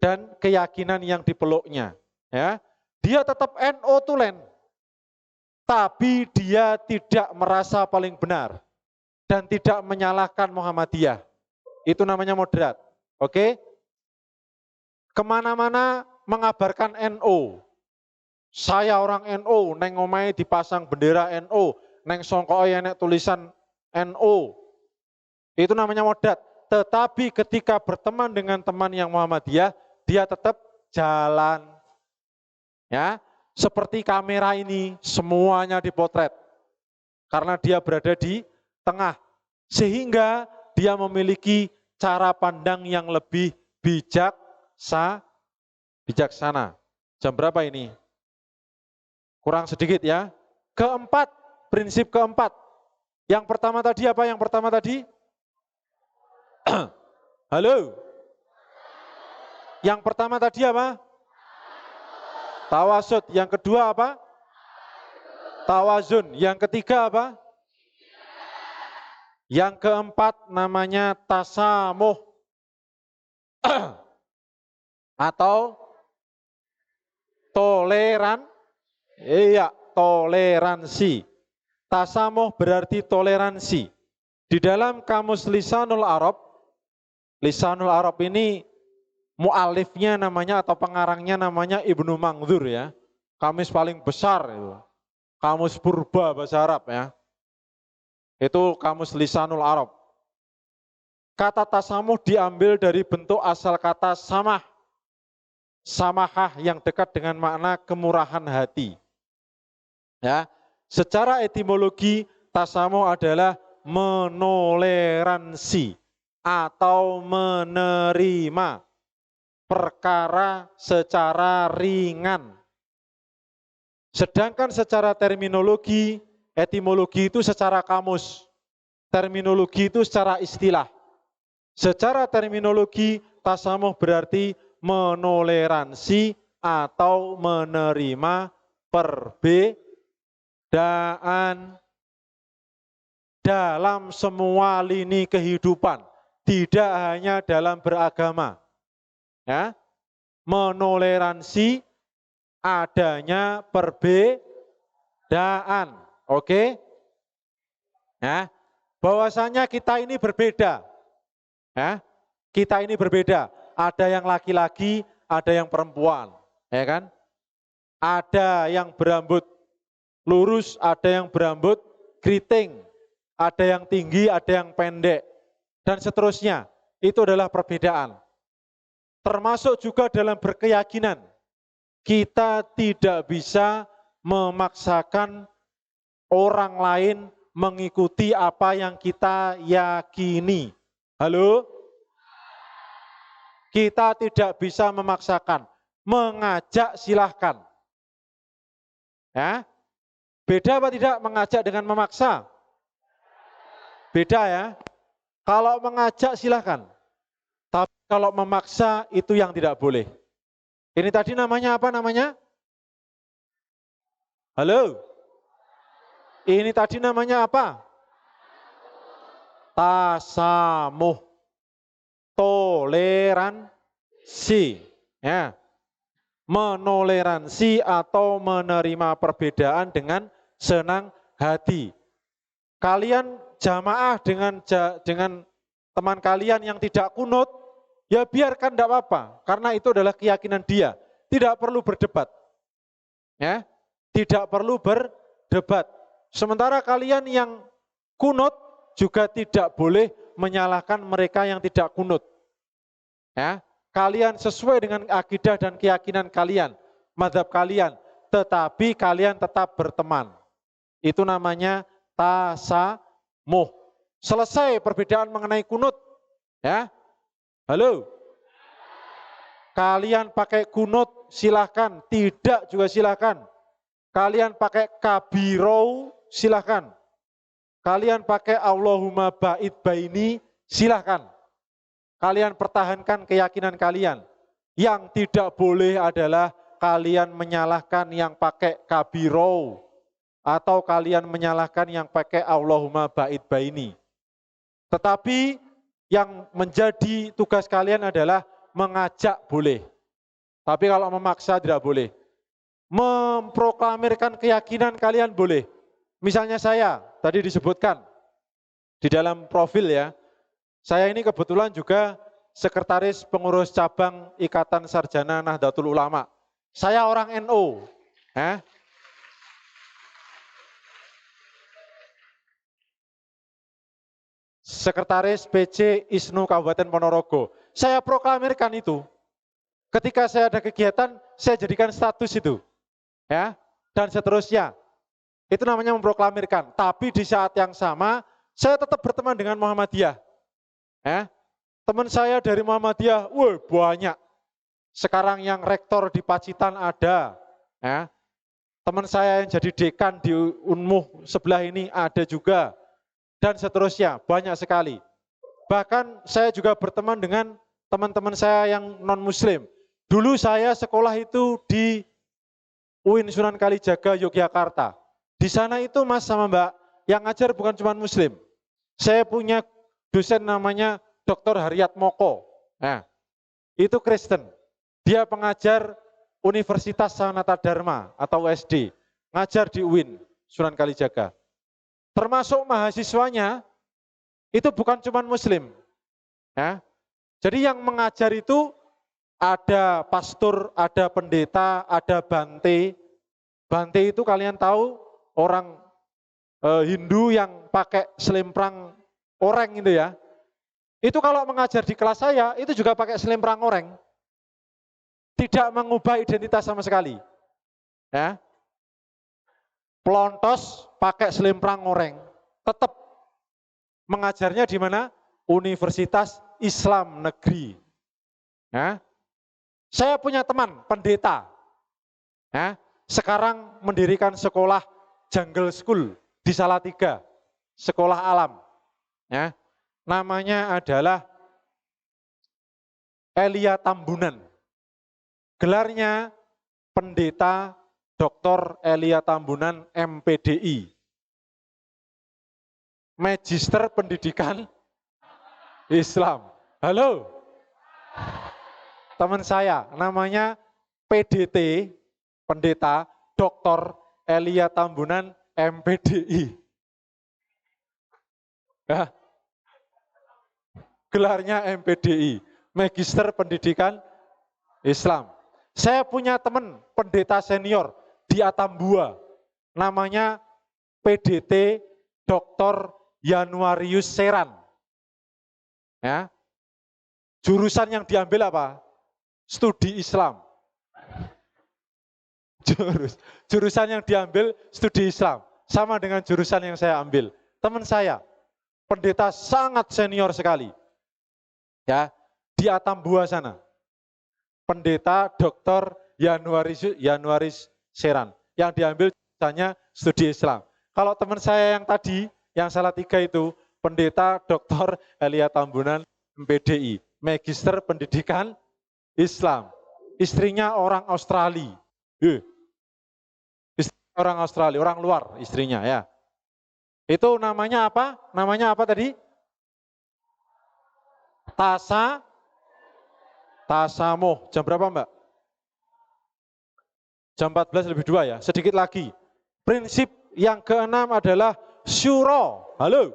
dan keyakinan yang dipeluknya. Ya, dia tetap NO tulen, tapi dia tidak merasa paling benar dan tidak menyalahkan Muhammadiyah. Itu namanya moderat. Oke? Kemana-mana mengabarkan NO. Saya orang NO, neng omahe dipasang bendera NO, neng songkoe enek tulisan NO. Itu namanya moderat. Tetapi ketika berteman dengan teman yang Muhammadiyah, dia tetap jalan. Ya, seperti kamera ini semuanya dipotret. Karena dia berada di tengah. Sehingga dia memiliki cara pandang yang lebih bijaksana. Jam berapa ini? Kurang sedikit ya. Keempat, prinsip keempat. Yang pertama tadi apa? Yang pertama tadi? Halo? Yang pertama tadi apa? Tawasud. Yang kedua apa? Tawazun. Yang ketiga apa? Yang keempat namanya tasamuh. Atau iya, toleransi. Tasamuh berarti toleransi. Di dalam kamus Lisanul Arab ini mu'alifnya namanya atau pengarangnya namanya Ibnu Mangdur ya. Kamus paling besar itu. Kamus purba bahasa Arab ya. Itu kamus Lisanul Arab. Kata tasamuh diambil dari bentuk asal kata samah. Samahah yang dekat dengan makna kemurahan hati. Ya, secara etimologi tasamuh adalah menoleransi atau menerima perkara secara ringan. Sedangkan secara terminologi, etimologi itu secara kamus, terminologi itu secara istilah. Secara terminologi, tasamuh berarti menoleransi atau menerima perbedaan dalam semua lini kehidupan, tidak hanya dalam beragama. Ya, menoleransi adanya perbedaan. Oke? Ya, bahwasanya kita ini berbeda. Ya, kita ini berbeda. Ada yang laki-laki, ada yang perempuan, ya kan? Ada yang berambut lurus, ada yang berambut keriting, ada yang tinggi, ada yang pendek, dan seterusnya. Itu adalah perbedaan. Termasuk juga dalam berkeyakinan. Kita tidak bisa memaksakan orang lain mengikuti apa yang kita yakini. Halo? Kita tidak bisa memaksakan, mengajak silahkan. Ya, beda apa tidak mengajak dengan memaksa? Beda ya. Kalau mengajak silahkan, tapi kalau memaksa itu yang tidak boleh. Ini tadi namanya apa namanya? Halo? Ini tadi namanya apa? Tasamuh. Toleransi. Ya. Menoleransi atau menerima perbedaan dengan senang hati. Kalian jamaah dengan teman kalian yang tidak kunut, ya biarkan tidak apa-apa, karena itu adalah keyakinan dia. Tidak perlu berdebat. Ya, tidak perlu berdebat. Sementara kalian yang kunut juga tidak boleh menyalahkan mereka yang tidak kunut. Ya, kalian sesuai dengan akidah dan keyakinan kalian, mazhab kalian, tetapi kalian tetap berteman. Itu namanya tasamuh. Selesai perbedaan mengenai kunut. Ya, halo. Kalian pakai kunut silahkan, tidak juga silahkan. Kalian pakai kabirou silahkan. Kalian pakai Allahumma ba'id baini silahkan. Kalian pertahankan keyakinan kalian. Yang tidak boleh adalah kalian menyalahkan yang pakai kabirou. Atau kalian menyalahkan yang pakai Allahumma ba'id baini. Tetapi yang menjadi tugas kalian adalah mengajak boleh. Tapi kalau memaksa tidak boleh. Memproklamirkan keyakinan kalian boleh. Misalnya saya, tadi disebutkan di dalam profil ya, saya ini kebetulan juga sekretaris pengurus cabang Ikatan Sarjana Nahdlatul Ulama. Saya orang NU. Sekretaris PC ISNU Kabupaten Ponorogo. Saya proklamirkan itu. Ketika saya ada kegiatan, saya jadikan status itu. Ya, dan seterusnya. Itu namanya memproklamirkan. Tapi di saat yang sama, saya tetap berteman dengan Muhammadiyah. Ya, teman saya dari Muhammadiyah, banyak. Sekarang yang rektor di Pacitan ada. Ya, teman saya yang jadi dekan di Unmuh sebelah ini ada juga. Dan seterusnya, banyak sekali. Bahkan saya juga berteman dengan teman-teman saya yang non-muslim. Dulu saya sekolah itu di UIN Sunan Kalijaga, Yogyakarta. Di sana itu Mas sama Mbak, yang ngajar bukan cuma muslim. Saya punya dosen namanya Dr. Haryat Moko. Nah, itu Kristen. Dia pengajar Universitas Sanata Dharma atau USD. Ngajar di UIN Sunan Kalijaga. Termasuk mahasiswanya, itu bukan cuma muslim. Ya. Jadi yang mengajar itu ada pastor, ada pendeta, ada bante. Bante itu kalian tahu orang Hindu yang pakai selimprang oreng itu ya. Itu kalau mengajar di kelas saya, itu juga pakai selimprang oreng. Tidak mengubah identitas sama sekali. Ya. Pelontos pakai selimprang oreng. Tetap mengajarnya di mana? Universitas Islam Negeri. Ya. Saya punya teman pendeta. Ya. Sekarang mendirikan sekolah Jungle School di Salatiga. Sekolah alam. Ya. Namanya adalah Elia Tambunan. Gelarnya Pendeta Dr. Elia Tambunan MPDI. Magister Pendidikan Islam. Halo. Teman saya namanya PDT, Pendeta Dr. Elia Tambunan MPDI. Ya. Gelarnya MPDI, Magister Pendidikan Islam. Saya punya teman pendeta senior di Atambua, namanya PDT Dr. Januarius Seran. Ya. Jurusan yang diambil apa? Studi Islam. Jurusan yang diambil studi Islam. Sama dengan jurusan yang saya ambil. Teman saya, pendeta sangat senior sekali. Ya, di Atambua sana. Pendeta Dr. Januarius Seran. Yang diambil jurusannya studi Islam. Kalau teman saya yang tadi, yang Salatiga itu, Pendeta Dr. Elia Tambunan MPDI. Magister Pendidikan Islam. Istrinya orang Australia. Istrinya orang Australia, orang luar istrinya ya. Itu namanya apa? Namanya apa tadi? Tasamuh. Jam berapa Mbak? Jam 14 lebih 2 ya, sedikit lagi. Prinsip yang keenam adalah syura. Halo?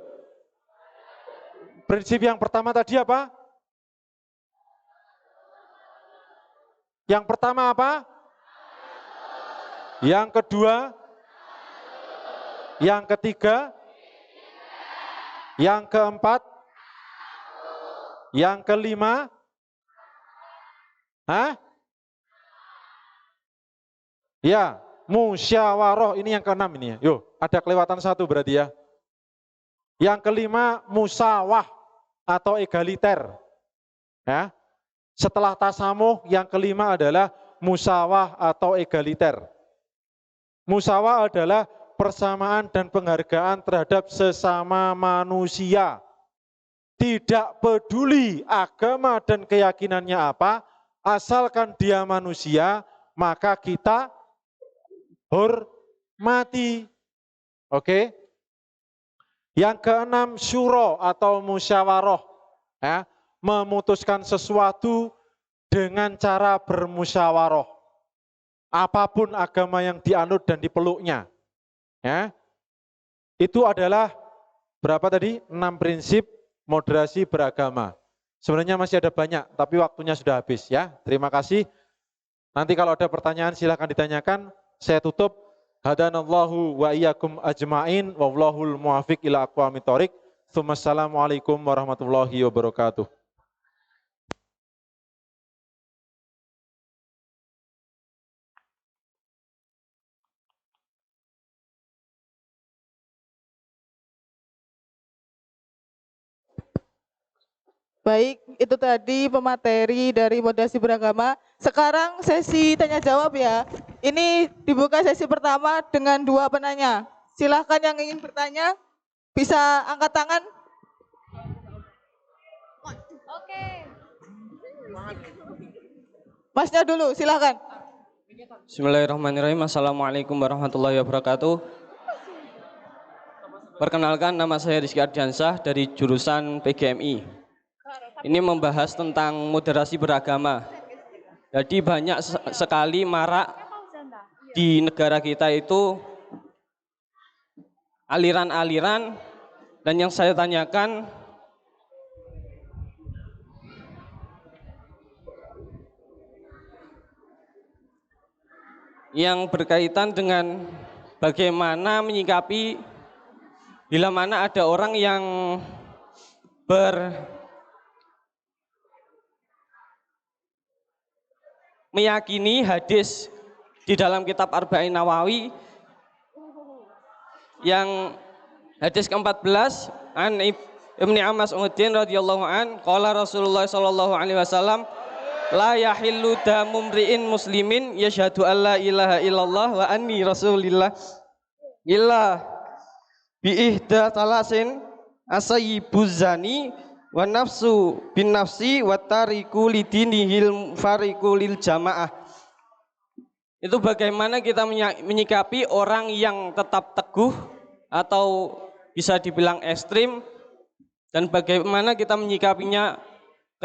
Prinsip yang pertama tadi apa? Yang pertama apa? Yang kedua? Yang ketiga? Yang keempat? Yang kelima? Hah? Ya, musyawarah ini yang keenam ini ya. Yuk, ada kelewatan satu berarti ya. Yang kelima musawah atau egaliter. Ya. Setelah tasamuh yang kelima adalah musawah atau egaliter. Musawah adalah persamaan dan penghargaan terhadap sesama manusia. Tidak peduli agama dan keyakinannya apa, asalkan dia manusia, maka kita hormati. Oke? Yang keenam syuro atau musyawarah, ya, memutuskan sesuatu dengan cara bermusyawarah. Apapun agama yang dianut dan dipeluknya, ya, itu adalah berapa tadi? 6 prinsip moderasi beragama. Sebenarnya masih ada banyak, tapi waktunya sudah habis ya. Terima kasih. Nanti kalau ada pertanyaan silahkan ditanyakan. Saya tutup. Hadanallahu wa iyyakum ajmain wallahul muwaffiq ila aqwamit thoriq. Assalamualaikum warahmatullahi wabarakatuh. Baik, itu tadi pemateri dari moderasi beragama. Sekarang sesi tanya jawab ya. Ini dibuka sesi pertama dengan 2 penanya. Silahkan yang ingin bertanya bisa angkat tangan. Oke. Masnya dulu, silahkan. Bismillahirrahmanirrahim. Assalamualaikum warahmatullahi wabarakatuh. Perkenalkan, nama saya Rizky Ardiansyah dari jurusan PGMI. Ini membahas tentang moderasi beragama. Jadi banyak sekali marak di negara kita itu aliran-aliran, dan yang saya tanyakan yang berkaitan dengan bagaimana menyikapi bila mana ada orang yang meyakini hadis di dalam kitab Arba'in Nawawi yang hadis ke-14 an Ibni Mas'udin radhiyallahu an qala Rasulullah sallallahu alaihi wasallam la yahillu damu mri'in muslimin yashhadu alla ilaha illallah wa anni rasulillah illa bi ihda talasin asayibuz zani wa nafsu bin nafsi wa tariku lidinihil fariku lil jamaah. Itu bagaimana kita menyikapi orang yang tetap teguh atau bisa dibilang ekstrim, dan bagaimana kita menyikapinya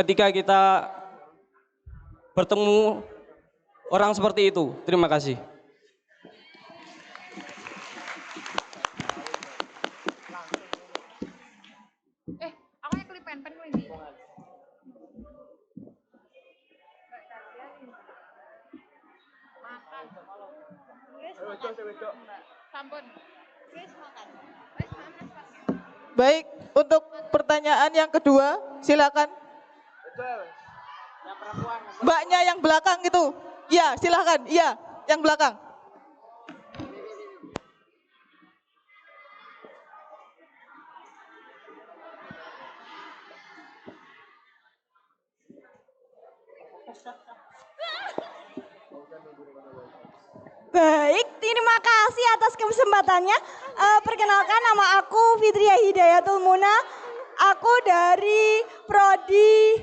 ketika kita bertemu orang seperti itu. Terima kasih. Baik, untuk pertanyaan yang kedua, silakan. Mbaknya yang belakang itu. Ya, silakan. Iya, yang belakang. Baik, terima kasih atas kesempatannya. Perkenalkan, nama aku Fitria Hidayatul Muna. Aku dari Prodi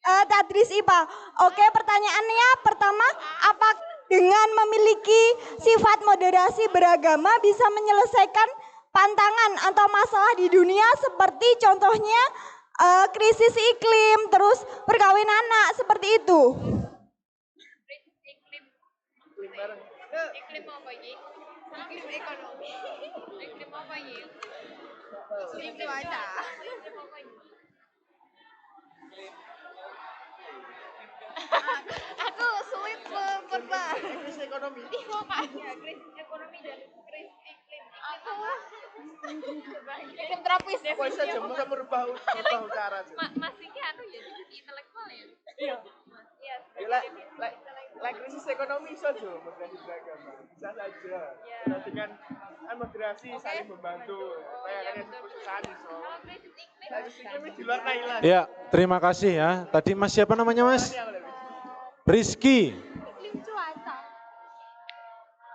Tadris IPA. Oke, pertanyaannya pertama, apa dengan memiliki sifat moderasi beragama bisa menyelesaikan pantangan atau masalah di dunia seperti contohnya krisis iklim, terus perkawinan anak, seperti itu? Iklim apa ini? Iklim ekonomi. Iklim apa ini? Iklim cuaca. Iklim apa ini? Aku sulit menebak. Krisis ekonomi. Ih, makanya krisis ekonomi dan krisis iklim. Aku iklim tropis. Kok bisa bisa merubah cara. Mas ini anu ya intelektual ya? Iya. Iya. Like krisis ekonomi saja moderasi beragama bisa saja. Nanti kan moderasi saling membantu. Kayak kalian kesusahan so. Kalau krisis iklim di luar Thailand. Ya, terima kasih ya. Tadi Mas siapa namanya Mas? Rizky. Iklim cuaca.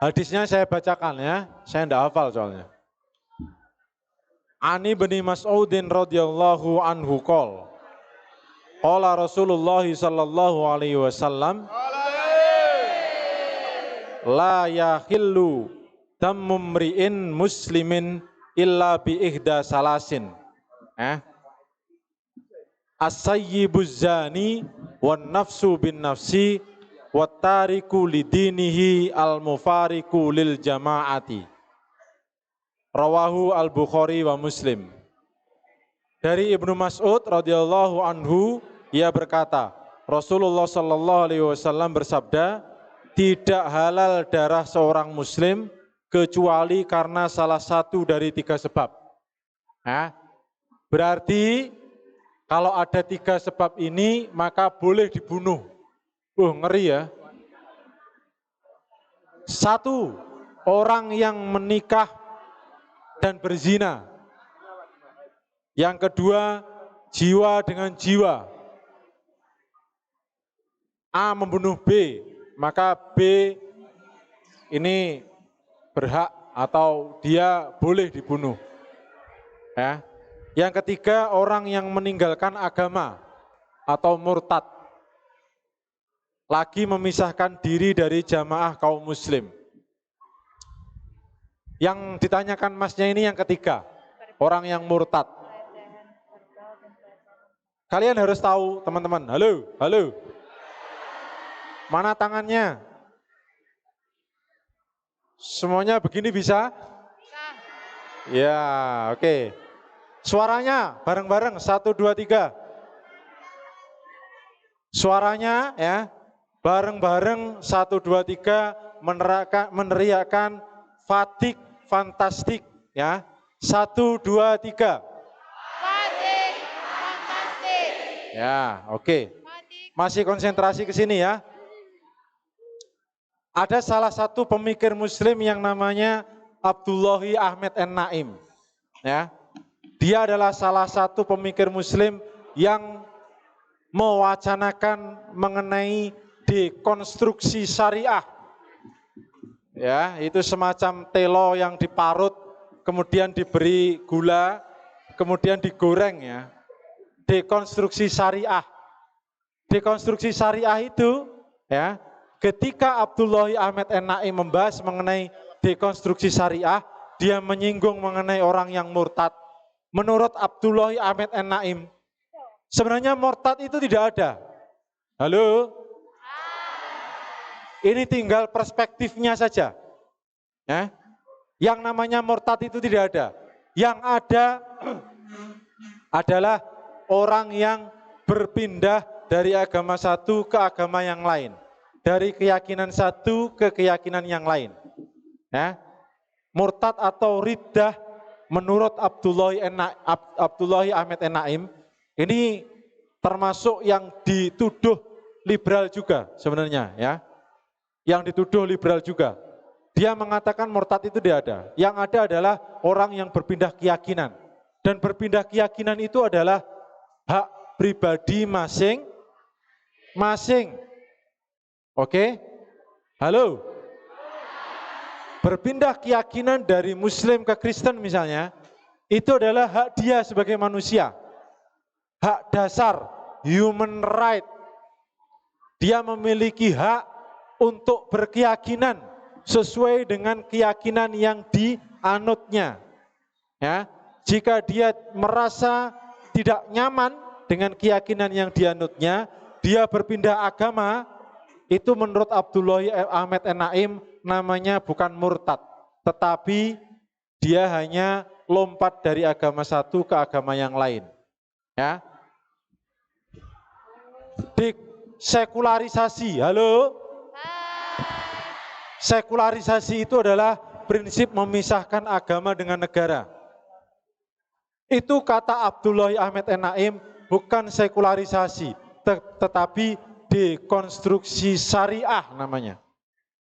Hadisnya saya bacakan ya. Saya tidak hafal soalnya. Ani bin Mas'udin radhiyallahu anhu qol. Qala Rasulullah sallallahu alaihi wasallam la yahillu dammu mri'in muslimin illa bi ihda salasin. As-sayyibuz zani wan nafsu bin nafsi wat tariku lidinihi al-mufariqu lil jama'ati. Rawahu al-Bukhari wa Muslim. Dari Ibnu Mas'ud radhiyallahu anhu, ia berkata, Rasulullah sallallahu alaihi wasallam bersabda, tidak halal darah seorang muslim kecuali karena salah satu dari 3 sebab. Berarti kalau ada 3 sebab ini maka boleh dibunuh. Ngeri ya. 1, orang yang menikah dan berzina. Yang kedua, jiwa dengan jiwa. A membunuh B, maka B ini berhak atau dia boleh dibunuh. Yang ketiga, orang yang meninggalkan agama atau murtad, lagi memisahkan diri dari jamaah kaum muslim. Yang ditanyakan masnya ini yang ketiga, orang yang murtad. Kalian harus tahu teman-teman, halo. Mana tangannya? Semuanya begini bisa? Ya, oke. Suaranya bareng-bareng, 1, 2, 3. Suaranya ya, bareng-bareng 1, 2, 3 meneriakkan Fatik fantastik ya. 1, 2, 3. Fatik fantastik. Ya, oke. Masih konsentrasi ke sini ya. Ada salah satu pemikir muslim yang namanya Abdullahi Ahmad An-Naim. Ya. Dia adalah salah satu pemikir muslim yang mewacanakan mengenai dekonstruksi syariah. Ya, itu semacam telo yang diparut, kemudian diberi gula, kemudian digoreng ya. Dekonstruksi syariah. Dekonstruksi syariah itu ya, ketika Abdullahi Ahmad An-Naim membahas mengenai dekonstruksi syariah, dia menyinggung mengenai orang yang murtad. Menurut Abdullahi Ahmad An-Naim, sebenarnya murtad itu tidak ada. Halo? Ini tinggal perspektifnya saja. Ya. Yang namanya murtad itu tidak ada. Yang ada adalah orang yang berpindah dari agama satu ke agama yang lain. Dari keyakinan satu ke keyakinan yang lain. Ya. Murtad atau riddah menurut Abdullahi Ahmad An-Naim ini termasuk yang dituduh liberal juga sebenarnya ya. Yang dituduh liberal juga. Dia mengatakan murtad itu tidak ada. Yang ada adalah orang yang berpindah keyakinan. Dan berpindah keyakinan itu adalah hak pribadi masing-masing. Oke? Halo? Berpindah keyakinan dari Muslim ke Kristen misalnya, itu adalah hak dia sebagai manusia. Hak dasar, human right. Dia memiliki hak untuk berkeyakinan sesuai dengan keyakinan yang dianutnya. Ya, jika dia merasa tidak nyaman dengan keyakinan yang dianutnya, dia berpindah agama, itu menurut Abdullah Ahmad An-Naim namanya bukan murtad, tetapi dia hanya lompat dari agama satu ke agama yang lain. Ya. Sekularisasi, halo? Sekularisasi itu adalah prinsip memisahkan agama dengan negara. Itu kata Abdullah Ahmad An-Naim bukan sekularisasi, tetapi dekonstruksi syariah namanya.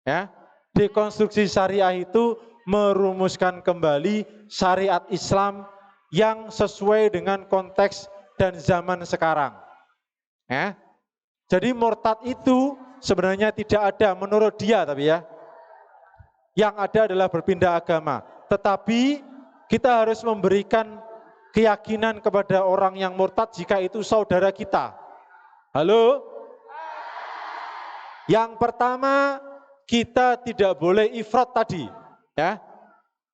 Ya, dekonstruksi syariah itu merumuskan kembali syariat Islam yang sesuai dengan konteks dan zaman sekarang. Ya. Jadi murtad itu sebenarnya tidak ada menurut dia, tapi ya. Yang ada adalah berpindah agama. Tetapi kita harus memberikan keyakinan kepada orang yang murtad jika itu saudara kita. Halo? Yang pertama, kita tidak boleh ifrat tadi, ya.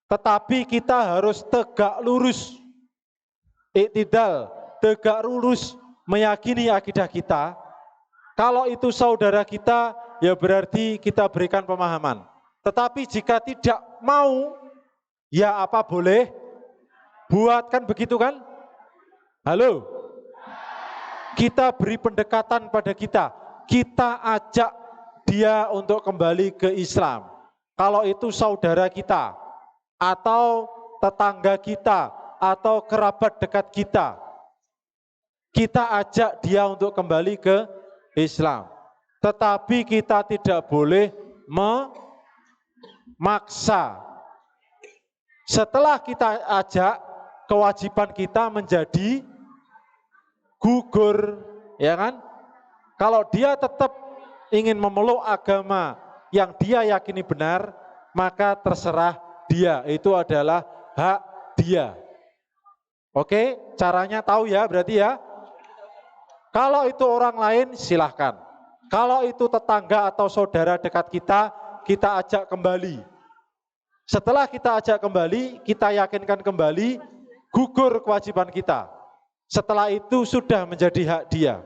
Tetapi kita harus tegak lurus. Iktidal, tegak lurus meyakini akidah kita. Kalau itu saudara kita, ya berarti kita berikan pemahaman. Tetapi jika tidak mau, ya apa boleh buat, kan begitu kan? Halo? Kita beri pendekatan pada kita ajak dia untuk kembali ke Islam. Kalau itu saudara kita, atau tetangga kita, atau kerabat dekat kita ajak dia untuk kembali ke Islam. Tetapi kita tidak boleh memaksa. Setelah kita ajak, kewajiban kita menjadi gugur, ya kan? Kalau dia tetap ingin memeluk agama yang dia yakini benar, maka terserah dia, itu adalah hak dia. Oke, caranya tahu ya berarti ya. Kalau itu orang lain silahkan. Kalau itu tetangga atau saudara dekat kita ajak kembali. Setelah kita ajak kembali, kita yakinkan kembali, gugur kewajiban kita. Setelah itu sudah menjadi hak dia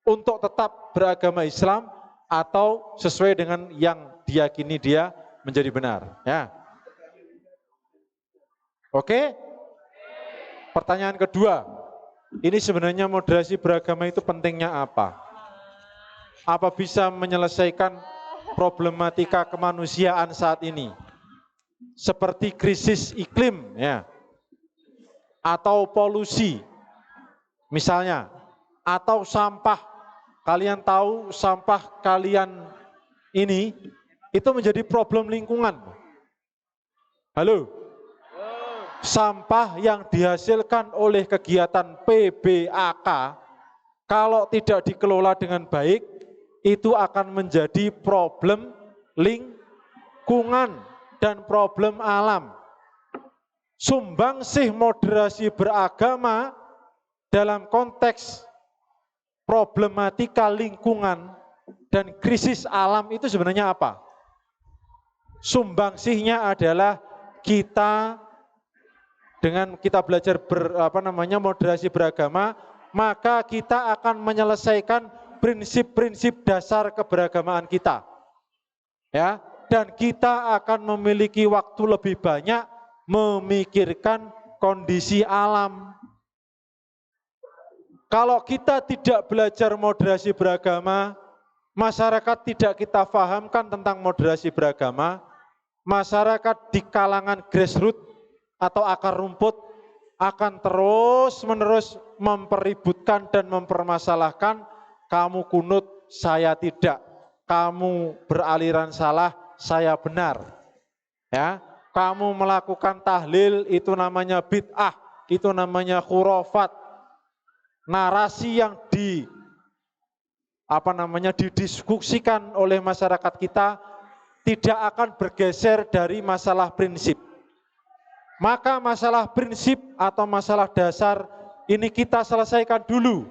untuk tetap beragama Islam atau sesuai dengan yang diyakini dia menjadi benar. Ya. Oke? Pertanyaan kedua, ini sebenarnya moderasi beragama itu pentingnya apa? Apa bisa menyelesaikan problematika kemanusiaan saat ini? Seperti krisis iklim, ya, atau polusi, misalnya, atau sampah. Kalian tahu sampah kalian ini itu menjadi problem lingkungan. Halo? Sampah yang dihasilkan oleh kegiatan PBAK kalau tidak dikelola dengan baik itu akan menjadi problem lingkungan dan problem alam. Sumbangsih moderasi beragama dalam konteks problematika lingkungan dan krisis alam itu sebenarnya apa? Sumbangsihnya adalah kita dengan kita belajar moderasi beragama, maka kita akan menyelesaikan prinsip-prinsip dasar keberagamaan kita. Ya, dan kita akan memiliki waktu lebih banyak memikirkan kondisi alam. Kalau kita tidak belajar moderasi beragama, masyarakat tidak kita fahamkan tentang moderasi beragama, masyarakat di kalangan grassroots atau akar rumput akan terus-menerus mempeributkan dan mempermasalahkan, kamu kunut, saya tidak, kamu beraliran salah, saya benar. Ya, kamu melakukan tahlil itu namanya bid'ah, itu namanya khurafat. Narasi yang didiskusikan oleh masyarakat kita tidak akan bergeser dari masalah prinsip. Maka masalah prinsip atau masalah dasar ini kita selesaikan dulu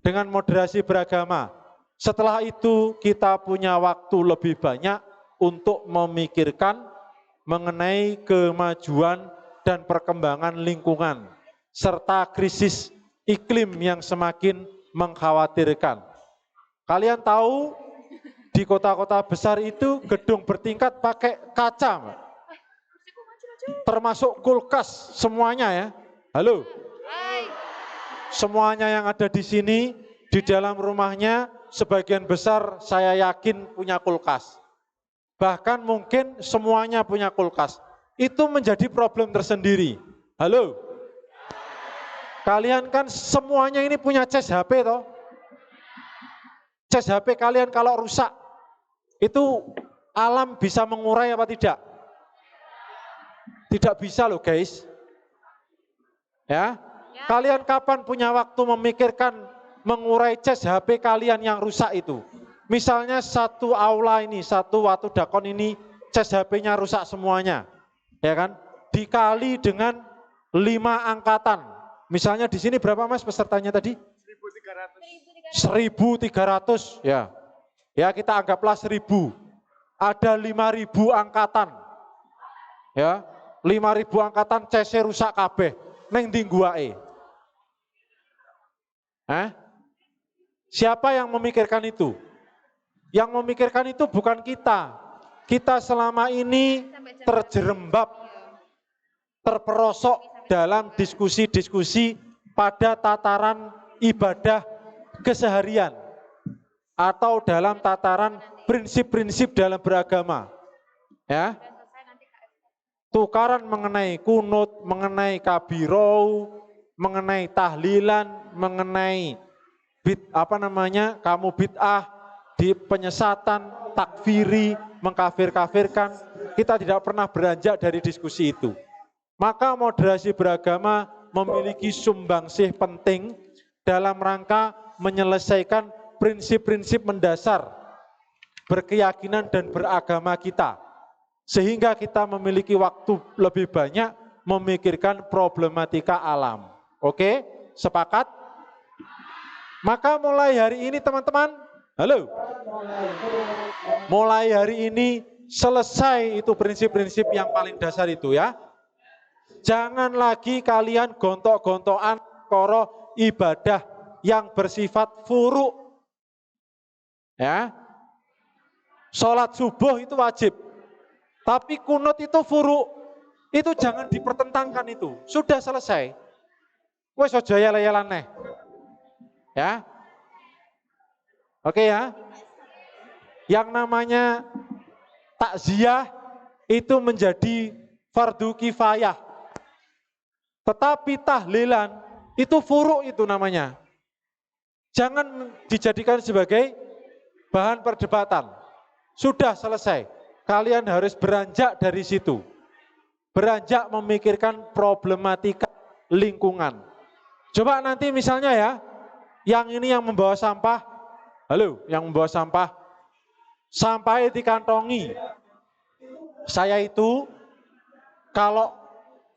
dengan moderasi beragama. Setelah itu kita punya waktu lebih banyak untuk memikirkan mengenai kemajuan dan perkembangan lingkungan serta krisis iklim yang semakin mengkhawatirkan. Kalian tahu di kota-kota besar itu gedung bertingkat pakai kaca, Mbak. Termasuk kulkas semuanya ya. Halo. Semuanya yang ada di sini, di dalam rumahnya, sebagian besar saya yakin punya kulkas. Bahkan mungkin semuanya punya kulkas. Itu menjadi problem tersendiri. Halo. Kalian kan semuanya ini punya cas HP toh. Cas HP kalian kalau rusak, itu alam bisa mengurai apa tidak? Tidak bisa loh guys. Ya. Kalian kapan punya waktu memikirkan mengurai cas HP kalian yang rusak itu? Misalnya satu aula ini, satu Watu Dakon ini cas HP-nya rusak semuanya. Ya kan? Dikali dengan 5 angkatan. Misalnya di sini berapa Mas pesertanya tadi? 1.300 ya. Ya kita anggaplah 1.000. Ada 5.000 angkatan. Ya, 5.000 angkatan CS rusak kabeh. Neng ndi guake? Siapa yang memikirkan itu? Yang memikirkan itu bukan kita. Kita selama ini terjerembab, terperosok dalam diskusi-diskusi pada tataran ibadah keseharian atau dalam tataran prinsip-prinsip dalam beragama. Ya. Tukaran mengenai kunut, mengenai kabirou, mengenai tahlilan, mengenai kamu bid'ah, di penyesatan, takfiri, mengkafir-kafirkan, kita tidak pernah beranjak dari diskusi itu. Maka moderasi beragama memiliki sumbangsih penting dalam rangka menyelesaikan prinsip-prinsip mendasar berkeyakinan dan beragama kita. Sehingga kita memiliki waktu lebih banyak memikirkan problematika alam. Oke, sepakat? Maka mulai hari ini teman-teman, halo? Mulai hari ini selesai itu prinsip-prinsip yang paling dasar itu ya. Jangan lagi kalian gontok-gontokan koro ibadah yang bersifat furu. Ya. Sholat subuh itu wajib. Tapi kunut itu furu. Itu jangan dipertentangkan itu. Sudah selesai. Wes aja yel-yelan neh. Ya. Oke ya. Yang namanya takziah itu menjadi fardu kifayah. Tetapi tahlilan itu furu itu namanya. Jangan dijadikan sebagai bahan perdebatan. Sudah selesai. Kalian harus beranjak dari situ. Beranjak memikirkan problematika lingkungan. Coba nanti misalnya ya, yang ini yang membawa sampah. Halo, yang membawa sampah. Sampahnya dikantongi. Saya itu kalau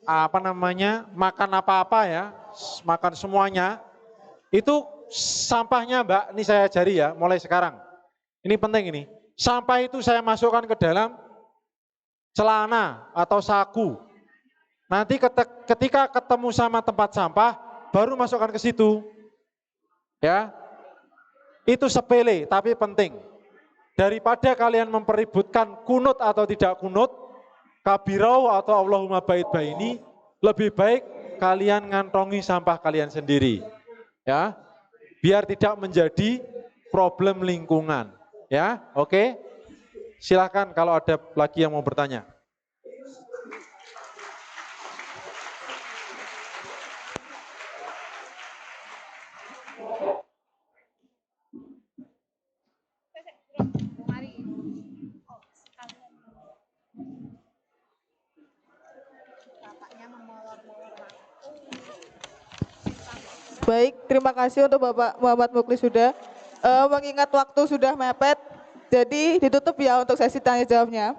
makan apa-apa ya, makan semuanya, itu sampahnya Mbak, ini saya ajari ya, mulai sekarang. Ini penting ini. Sampah itu saya masukkan ke dalam celana atau saku. Nanti ketika ketemu sama tempat sampah, baru masukkan ke situ. Ya. Itu sepele tapi penting. Daripada kalian mempeributkan kunut atau tidak kunut, kabirau atau Allahumma bait baini, lebih baik kalian ngantongi sampah kalian sendiri. Ya. Biar tidak menjadi problem lingkungan. Ya, oke. Silakan kalau ada lagi yang mau bertanya. Baik, terima kasih untuk Bapak Muhammad Muklis sudah. Mengingat waktu sudah mepet, jadi ditutup ya untuk sesi tanya jawabnya.